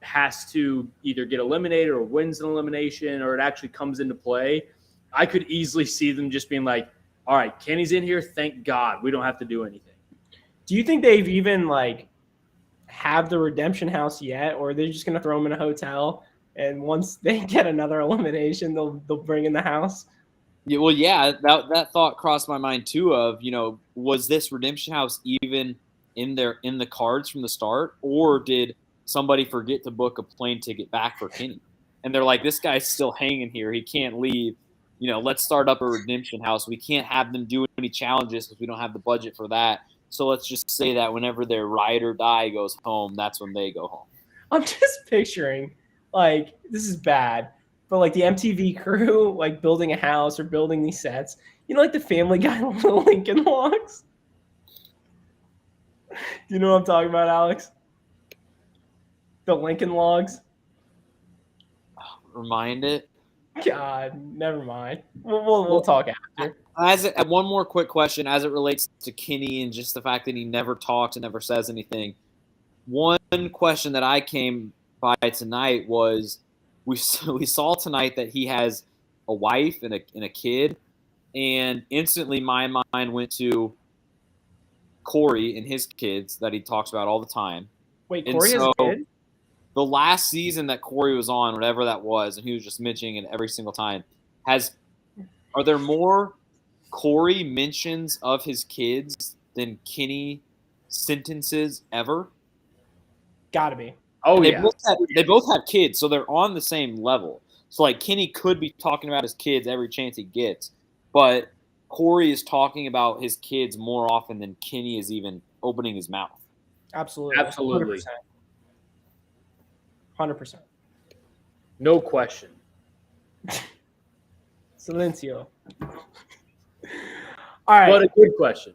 Speaker 2: has to either get eliminated or wins an elimination, or it actually comes into play. I could easily see them just being like, all right, Kenny's in here. Thank God we don't have to do anything.
Speaker 1: Do you think they've even have the redemption house yet, or are they just going to throw him in a hotel, and once they get another elimination, they'll bring in the house?
Speaker 3: Yeah, well, yeah, that thought crossed my mind too. Of was this redemption house even in the cards from the start, or did somebody forget to book a plane ticket back for Kenny? And they're like, this guy's still hanging here. He can't leave. Let's start up a redemption house. We can't have them do any challenges because we don't have the budget for that. So let's just say that whenever their ride or die goes home, that's when they go home.
Speaker 1: I'm just picturing, this is bad, but the MTV crew, building a house or building these sets, the Family Guy Lincoln Logs. Do you know what I'm talking about, Alex? The Lincoln Logs.
Speaker 3: Remind it.
Speaker 1: God, never mind. We'll talk after.
Speaker 3: One more quick question as it relates to Kenny and just the fact that he never talks and never says anything. One question that I came by tonight was we saw tonight that he has a wife and a kid, and instantly my mind went to Corey and his kids that he talks about all the time.
Speaker 1: Wait, Corey has a kid?
Speaker 3: The last season that Corey was on, whatever that was, and he was just mentioning it every single time, are there more Corey mentions of his kids than Kenny sentences ever?
Speaker 1: Gotta be.
Speaker 2: Oh,
Speaker 3: they
Speaker 2: yeah.
Speaker 3: They both have kids, so they're on the same level. So, Kenny could be talking about his kids every chance he gets, but Corey is talking about his kids more often than Kenny is even opening his mouth.
Speaker 1: Absolutely. 100%.
Speaker 2: No question.
Speaker 1: Silencio. All right.
Speaker 2: What a good question.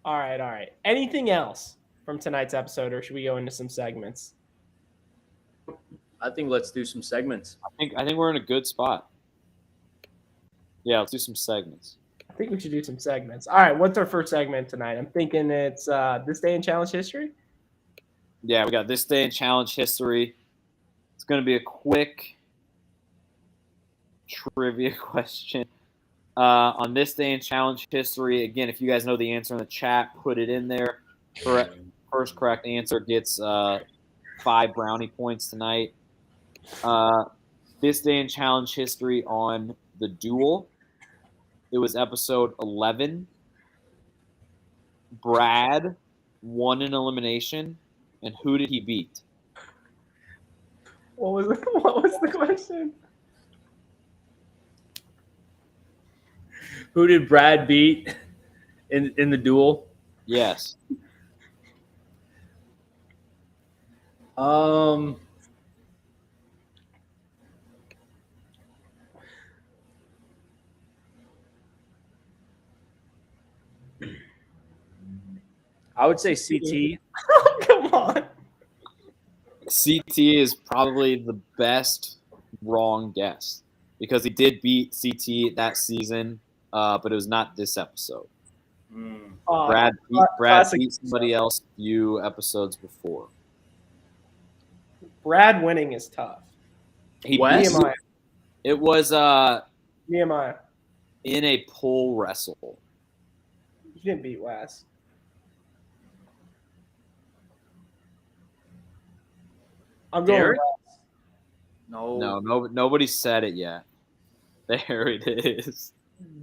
Speaker 1: All right. Anything else from tonight's episode, or should we go into some segments?
Speaker 2: I think let's do some segments.
Speaker 3: I think we're in a good spot. Yeah, let's do some segments.
Speaker 1: I think we should do some segments. All right, what's our first segment tonight? I'm thinking it's This Day in Challenge History.
Speaker 3: Yeah, we got This Day in Challenge History. It's going to be a quick trivia question. On this day in challenge history, again, if you guys know the answer in the chat, put it in there. First correct answer gets 5 brownie points tonight. This day in challenge history on The Duel, it was episode 11. Brad won an elimination, and who did he beat?
Speaker 1: What was the question?
Speaker 2: Who did Brad beat in the duel?
Speaker 3: Yes.
Speaker 2: I would say CT.
Speaker 1: Come on.
Speaker 3: CT is probably the best wrong guess because he did beat CT that season, but it was not this episode. Brad beat somebody else a few episodes before.
Speaker 1: Brad winning is tough.
Speaker 2: Nehemiah.
Speaker 3: It was
Speaker 1: Nehemiah.
Speaker 3: in a pole wrestle.
Speaker 1: He didn't beat Wes. I'm going
Speaker 2: Derek?
Speaker 1: Wes.
Speaker 3: No, nobody said it yet. There it is.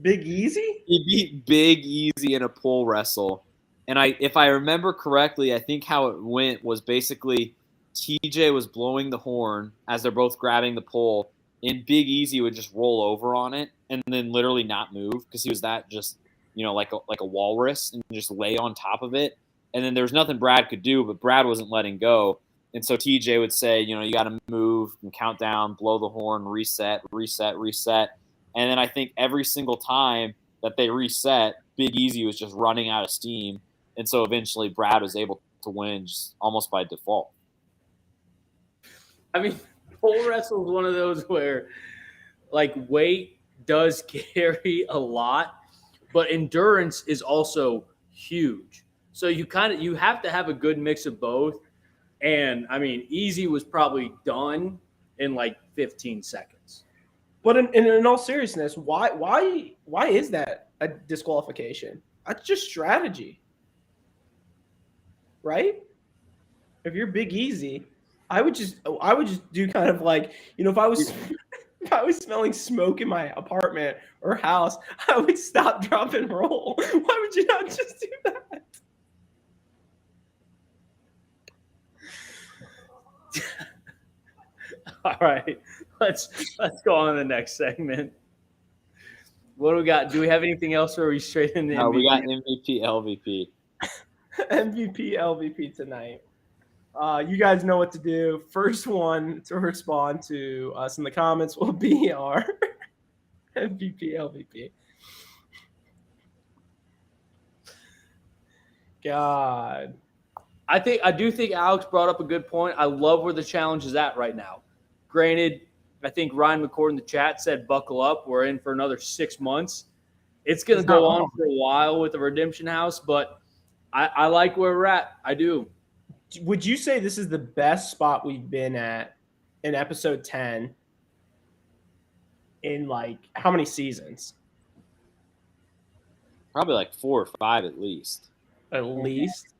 Speaker 1: Big Easy?
Speaker 3: He beat Big Easy in a pole wrestle. And if I remember correctly, I think how it went was basically TJ was blowing the horn as they're both grabbing the pole, and Big Easy would just roll over on it and then literally not move because he was that just, like a walrus and just lay on top of it. And then there was nothing Brad could do, but Brad wasn't letting go. And so TJ would say, you got to move and count down, blow the horn, reset. And then I think every single time that they reset, Big Easy was just running out of steam. And so eventually Brad was able to win just almost by default.
Speaker 2: I mean, pole wrestle is one of those where, weight does carry a lot, but endurance is also huge. So you have to have a good mix of both. And I mean, Easy was probably done in 15 seconds.
Speaker 1: But in all seriousness, why is that a disqualification? That's just strategy, right? If you're Big Easy, I would just do kind of if I was smelling smoke in my apartment or house, I would stop, drop, and roll. Why would you not just do that?
Speaker 2: All right, let's go on to the next segment. What do we got? Do we have anything else, or are we straight in the MVP?
Speaker 3: No, we got MVP, LVP.
Speaker 1: MVP, LVP tonight. You guys know what to do. First one to respond to us in the comments will be our MVP, LVP. God.
Speaker 2: I do think Alex brought up a good point. I love where the challenge is at right now. Granted, I think Ryan McCord in the chat said buckle up. We're in for another 6 months. It's going to go on for a while with the Redemption House, but I like where we're at. I do.
Speaker 1: Would you say this is the best spot we've been at in episode 10 in how many seasons?
Speaker 3: Probably 4 or 5 at least.
Speaker 1: At least?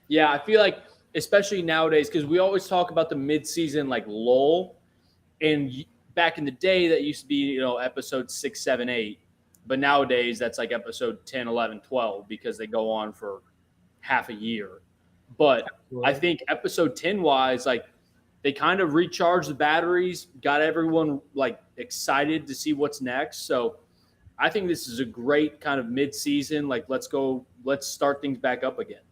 Speaker 2: Yeah, I feel like, especially nowadays, because we always talk about the mid-season lull, and back in the day that used to be episode 6, 7, 8, but nowadays that's episode 10, 11, 12 because they go on for half a year. But I think episode 10 wise, they kind of recharged the batteries, got everyone excited to see what's next. So I think this is a great kind of mid-season. Let's start things back up again.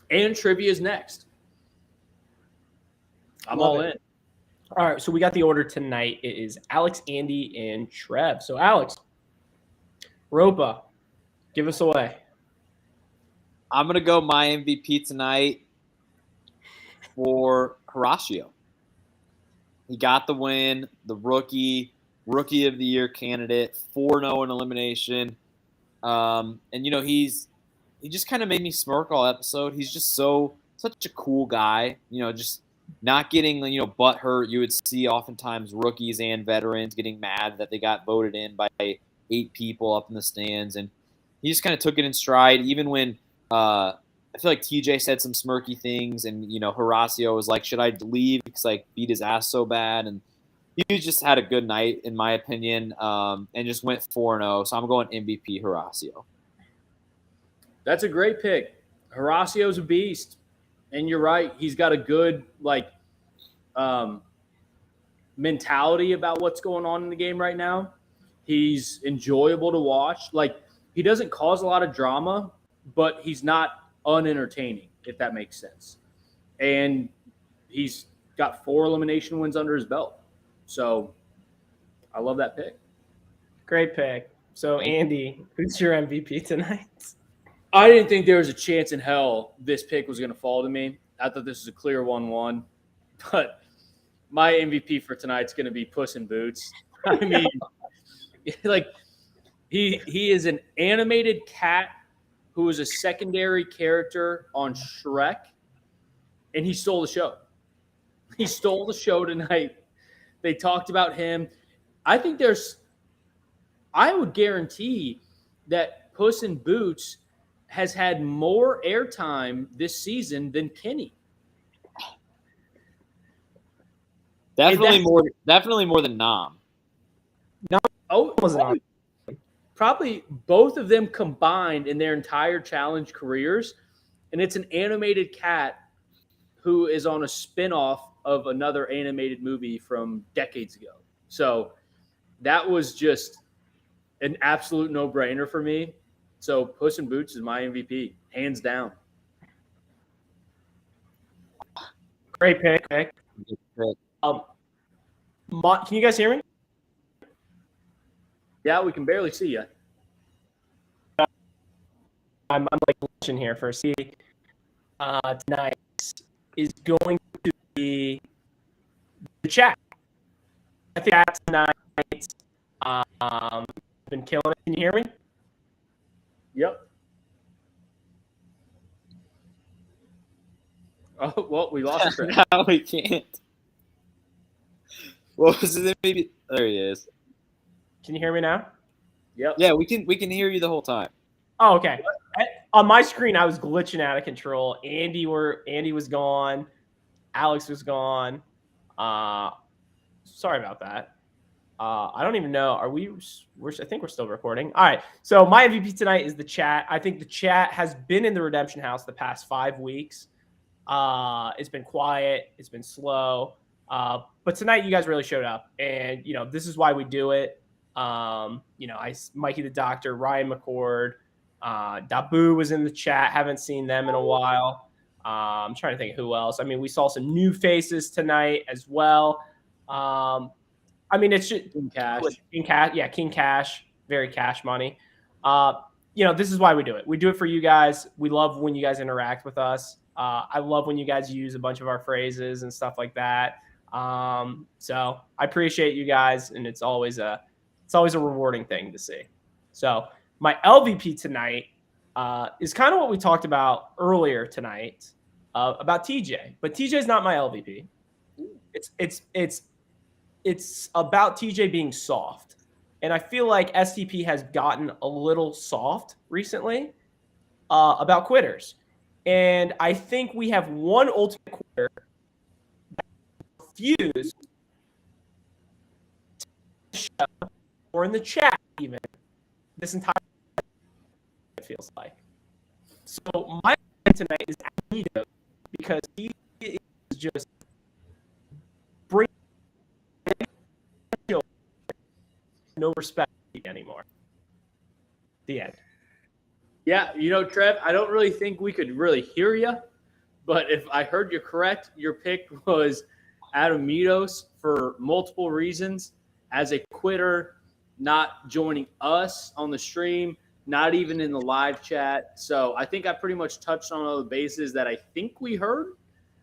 Speaker 2: And trivia is next. I'm all in.
Speaker 1: All right, so we got the order tonight. It is Alex, Andy, and Trev. So Alex, Ropa, give us away.
Speaker 3: I'm going to go my MVP tonight for Horacio. He got the win, the rookie of the year candidate, 4-0 in elimination. And, he just kind of made me smirk all episode. He's just such a cool guy, just not getting, butthurt. You would see oftentimes rookies and veterans getting mad that they got voted in by 8 people up in the stands, and he just kind of took it in stride. Even when I feel like TJ said some smirky things, and Horacio was like, "Should I leave?" Because like beat his ass so bad, and he just had a good night in my opinion, and just went 4-0. So I'm going MVP Horacio.
Speaker 2: That's a great pick. Horacio's a beast, and you're right. He's got a good mentality about what's going on in the game right now. He's enjoyable to watch. Like, he doesn't cause a lot of drama, but he's not unentertaining, if that makes sense. And he's got 4 elimination wins under his belt. So I love that pick.
Speaker 1: Great pick. So, Andy, who's your MVP tonight?
Speaker 2: I didn't think there was a chance in hell this pick was going to fall to me. I thought this was a clear 1-1. But my MVP for tonight's going to be Puss in Boots. I mean, like, he is an animated cat who is a secondary character on Shrek, and he stole the show. He stole the show tonight. They talked about him. I would guarantee that Puss in Boots has had more airtime this season than Kenny.
Speaker 3: Definitely more than Nam.
Speaker 2: Probably both of them combined in their entire challenge careers, and it's an animated cat who is on a spinoff of another animated movie from decades ago. So that was just an absolute no-brainer for me. So Puss in Boots is my MVP, hands down.
Speaker 1: Great pick. Can you guys hear me?
Speaker 2: Yeah, we can barely see you.
Speaker 1: I'm like watching here for see. Tonight is going to be the chat. I think that's tonight. Been killing it. Can you hear me?
Speaker 2: Yep. Oh, well, we lost Trevor.
Speaker 3: No, we can't. What was it? Maybe there he is.
Speaker 1: Can you hear me now?
Speaker 2: Yep.
Speaker 3: Yeah, we can hear you the whole time.
Speaker 1: Oh, okay. On my screen, I was glitching out of control. Andy was gone. Alex was gone. Sorry about that. I don't even know. I think we're still recording. All right. So my MVP tonight is the chat. I think the chat has been in the Redemption House the past 5 weeks. It's been quiet. It's been slow. But tonight you guys really showed up, and this is why we do it. Mikey the Doctor, Ryan McCord, Dabu was in the chat. Haven't seen them in a while. I'm trying to think of who else. I mean, we saw some new faces tonight as well. It's just
Speaker 2: King Cash.
Speaker 1: King Cash, very cash money. This is why we do it. We do it for you guys. We love when you guys interact with us. I love when you guys use a bunch of our phrases and stuff like that. So I appreciate you guys, and it's always a rewarding thing to see. So my LVP tonight is kind of what we talked about earlier tonight about TJ, but TJ is not my LVP. It's about TJ being soft, and I feel like STP has gotten a little soft recently about quitters, and I think we have one ultimate quitter that refused to show or in the chat even this entire it feels like. So my tonight is Anito because he is just bringing no respect anymore. The end.
Speaker 2: Yeah, Trev, I don't really think we could really hear you, but if I heard you correct, your pick was Adam Mitos for multiple reasons. As a quitter, not joining us on the stream, not even in the live chat. So I think I pretty much touched on all the bases that I think we heard.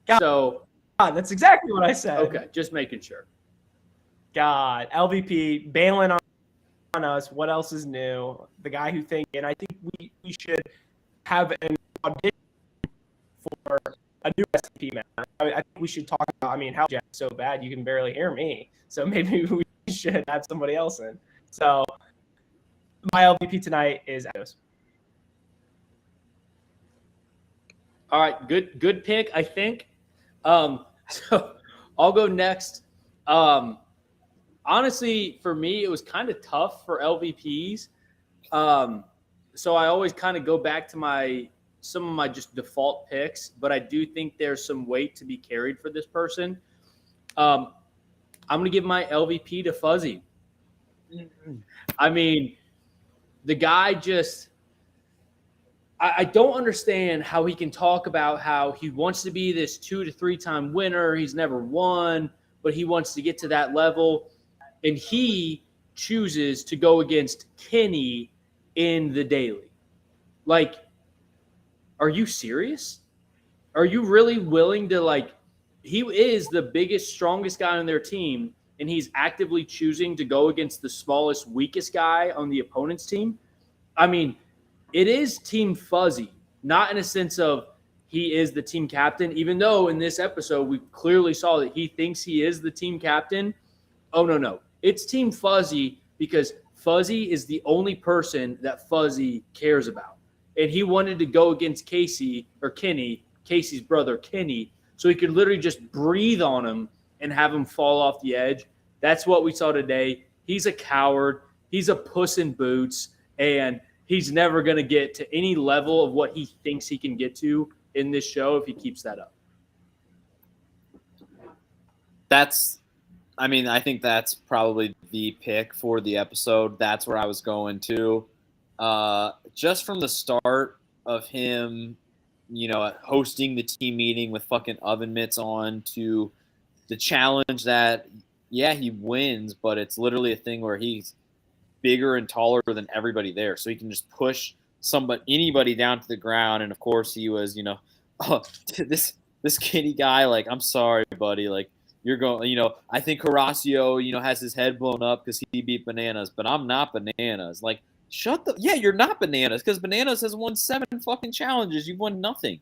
Speaker 1: God, that's exactly what I said.
Speaker 2: Okay, just making sure.
Speaker 1: God, LVP bailing on us. What else is new? The guy who and I think we should have an audition for a new STP man. I think we should talk about. How Jeff's so bad you can barely hear me. So maybe we should have somebody else in. So My LVP tonight is Atos.
Speaker 2: All right, good pick, I think. So I'll go next. Honestly, for me, it was kind of tough for LVPs. So I always kind of go back to some of my just default picks, but I do think there's some weight to be carried for this person. I'm going to give my LVP to Fuzzy. I mean, the guy just – I don't understand how he can talk about how he wants to be this 2 to 3 time winner. He's never won, but he wants to get to that level. And he chooses to go against Kenny in the daily. Like, are you serious? Are you really willing to, he is the biggest, strongest guy on their team, and he's actively choosing to go against the smallest, weakest guy on the opponent's team? I mean, it is Team Fuzzy, not in a sense of he is the team captain, even though in this episode we clearly saw that he thinks he is the team captain. Oh, no. It's Team Fuzzy because Fuzzy is the only person that Fuzzy cares about. And he wanted to go against Kenny, Casey's brother, Kenny, so he could literally just breathe on him and have him fall off the edge. That's what we saw today. He's a coward. He's a puss in boots. And he's never going to get to any level of what he thinks he can get to in this show if he keeps that up.
Speaker 3: I think that's probably the pick for the episode. That's where I was going to. Just from the start of him, hosting the team meeting with fucking oven mitts on to the challenge that, yeah, he wins, but it's literally a thing where he's bigger and taller than everybody there. So he can just push anybody down to the ground. And of course he was, this Kenny guy, like, I'm sorry, buddy. Like, you're going, I think Horacio, has his head blown up because he beat Bananas, but I'm not Bananas. Like, you're not Bananas because Bananas has won 7 fucking challenges. You've won nothing.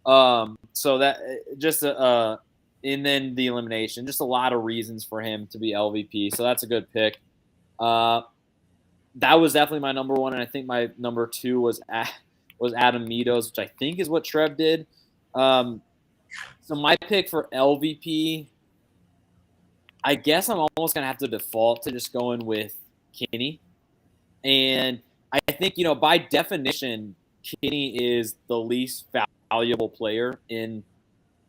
Speaker 3: So that just, and then the elimination, just a lot of reasons for him to be LVP. So that's a good pick. That was definitely my number 1, and I think my number 2 was Adam Meadows, which I think is what Trev did. So my pick for LVP, I guess I'm almost going to have to default to just going with Kenny. And I think, by definition, Kenny is the least valuable player in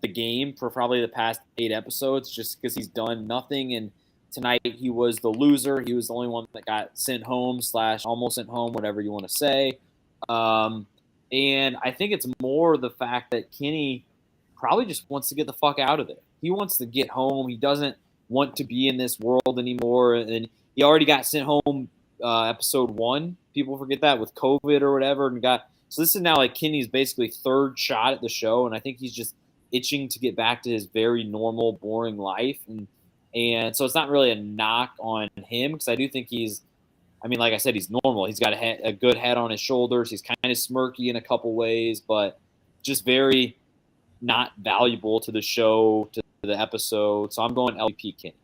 Speaker 3: the game for probably the past 8 episodes just because he's done nothing. And tonight he was the loser. He was the only one that got sent home / almost sent home, whatever you want to say. And I think it's more the fact that Kenny probably just wants to get the fuck out of there. He wants to get home. He doesn't want to be in this world anymore. And he already got sent home episode 1. People forget that with COVID or whatever. So this is now like Kenny's basically 3rd shot at the show. And I think he's just itching to get back to his very normal, boring life. And so it's not really a knock on him because I do think like I said, he's normal. He's got a good head on his shoulders. He's kind of smirky in a couple ways, but just very not valuable to the show, to the episode. So I'm going LVP Kenny.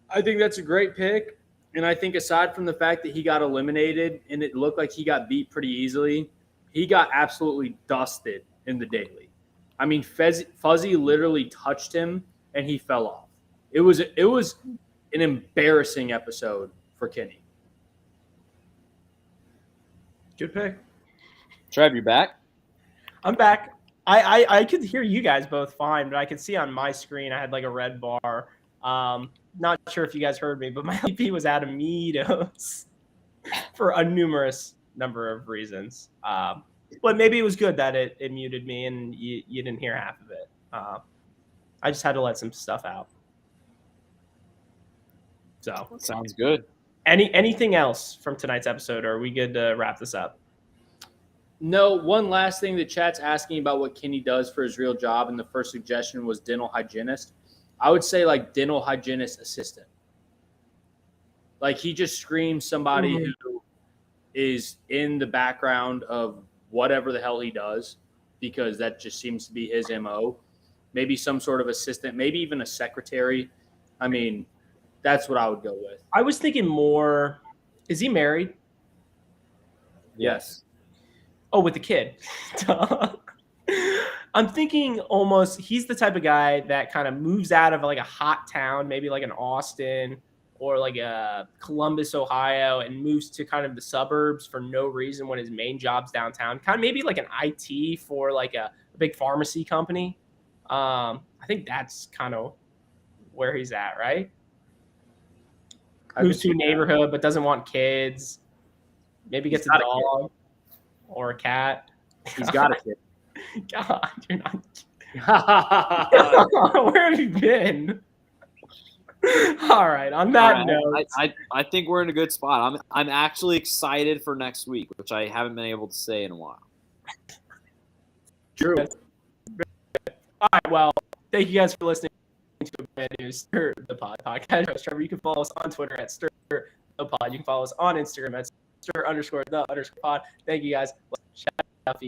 Speaker 2: I think that's a great pick. And I think aside from the fact that he got eliminated and it looked like he got beat pretty easily, he got absolutely dusted in the daily. I mean, Fuzzy literally touched him and he fell off. It was an embarrassing episode for Kenny.
Speaker 1: Good pick.
Speaker 3: Trev, you back?
Speaker 1: I'm back. I could hear you guys both fine, but I could see on my screen I had like a red bar. Not sure if you guys heard me, but my LVP was Adam Meadows for a numerous number of reasons. But maybe it was good that it muted me and you didn't hear half of it. I just had to let some stuff out. So
Speaker 3: sounds good.
Speaker 1: Anything else from tonight's episode, or are we good to wrap this up?
Speaker 2: No, one last thing. The chat's asking about what Kenny does for his real job, and the first suggestion was dental hygienist. I would say like dental hygienist assistant. Like he just screams somebody who is in the background of whatever the hell he does, because that just seems to be his MO. Maybe some sort of assistant, maybe even a secretary. I mean, that's what I would go with.
Speaker 1: I was thinking more Is he married?
Speaker 2: Yes.
Speaker 1: Oh, with the kid. I'm thinking almost he's the type of guy that kind of moves out of like a hot town, maybe like an Austin or like a Columbus, Ohio, and moves to kind of the suburbs for no reason when his main job's downtown. Kind of maybe like an IT for like a big pharmacy company. I think that's kind of where he's at, right? Moves to a neighborhood but doesn't want kids. Maybe gets a dog or a cat.
Speaker 2: He's got a kid.
Speaker 1: God, you're not. Where have you been? All right. On that note,
Speaker 3: I think we're in a good spot. I'm actually excited for next week, which I haven't been able to say in a while.
Speaker 2: True.
Speaker 1: All right. Well, thank you guys for listening to a brand new Stir the Pod podcast. Trevor, you can follow us on Twitter at Stir the Pod. You can follow us on Instagram at Stir_the_pod. Thank you guys. Shout out.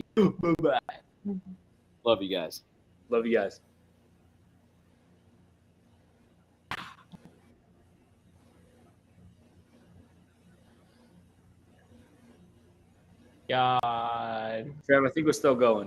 Speaker 1: Bye.
Speaker 3: Love you guys.
Speaker 2: Love you guys.
Speaker 1: God.
Speaker 2: Trevor, I think we're still going.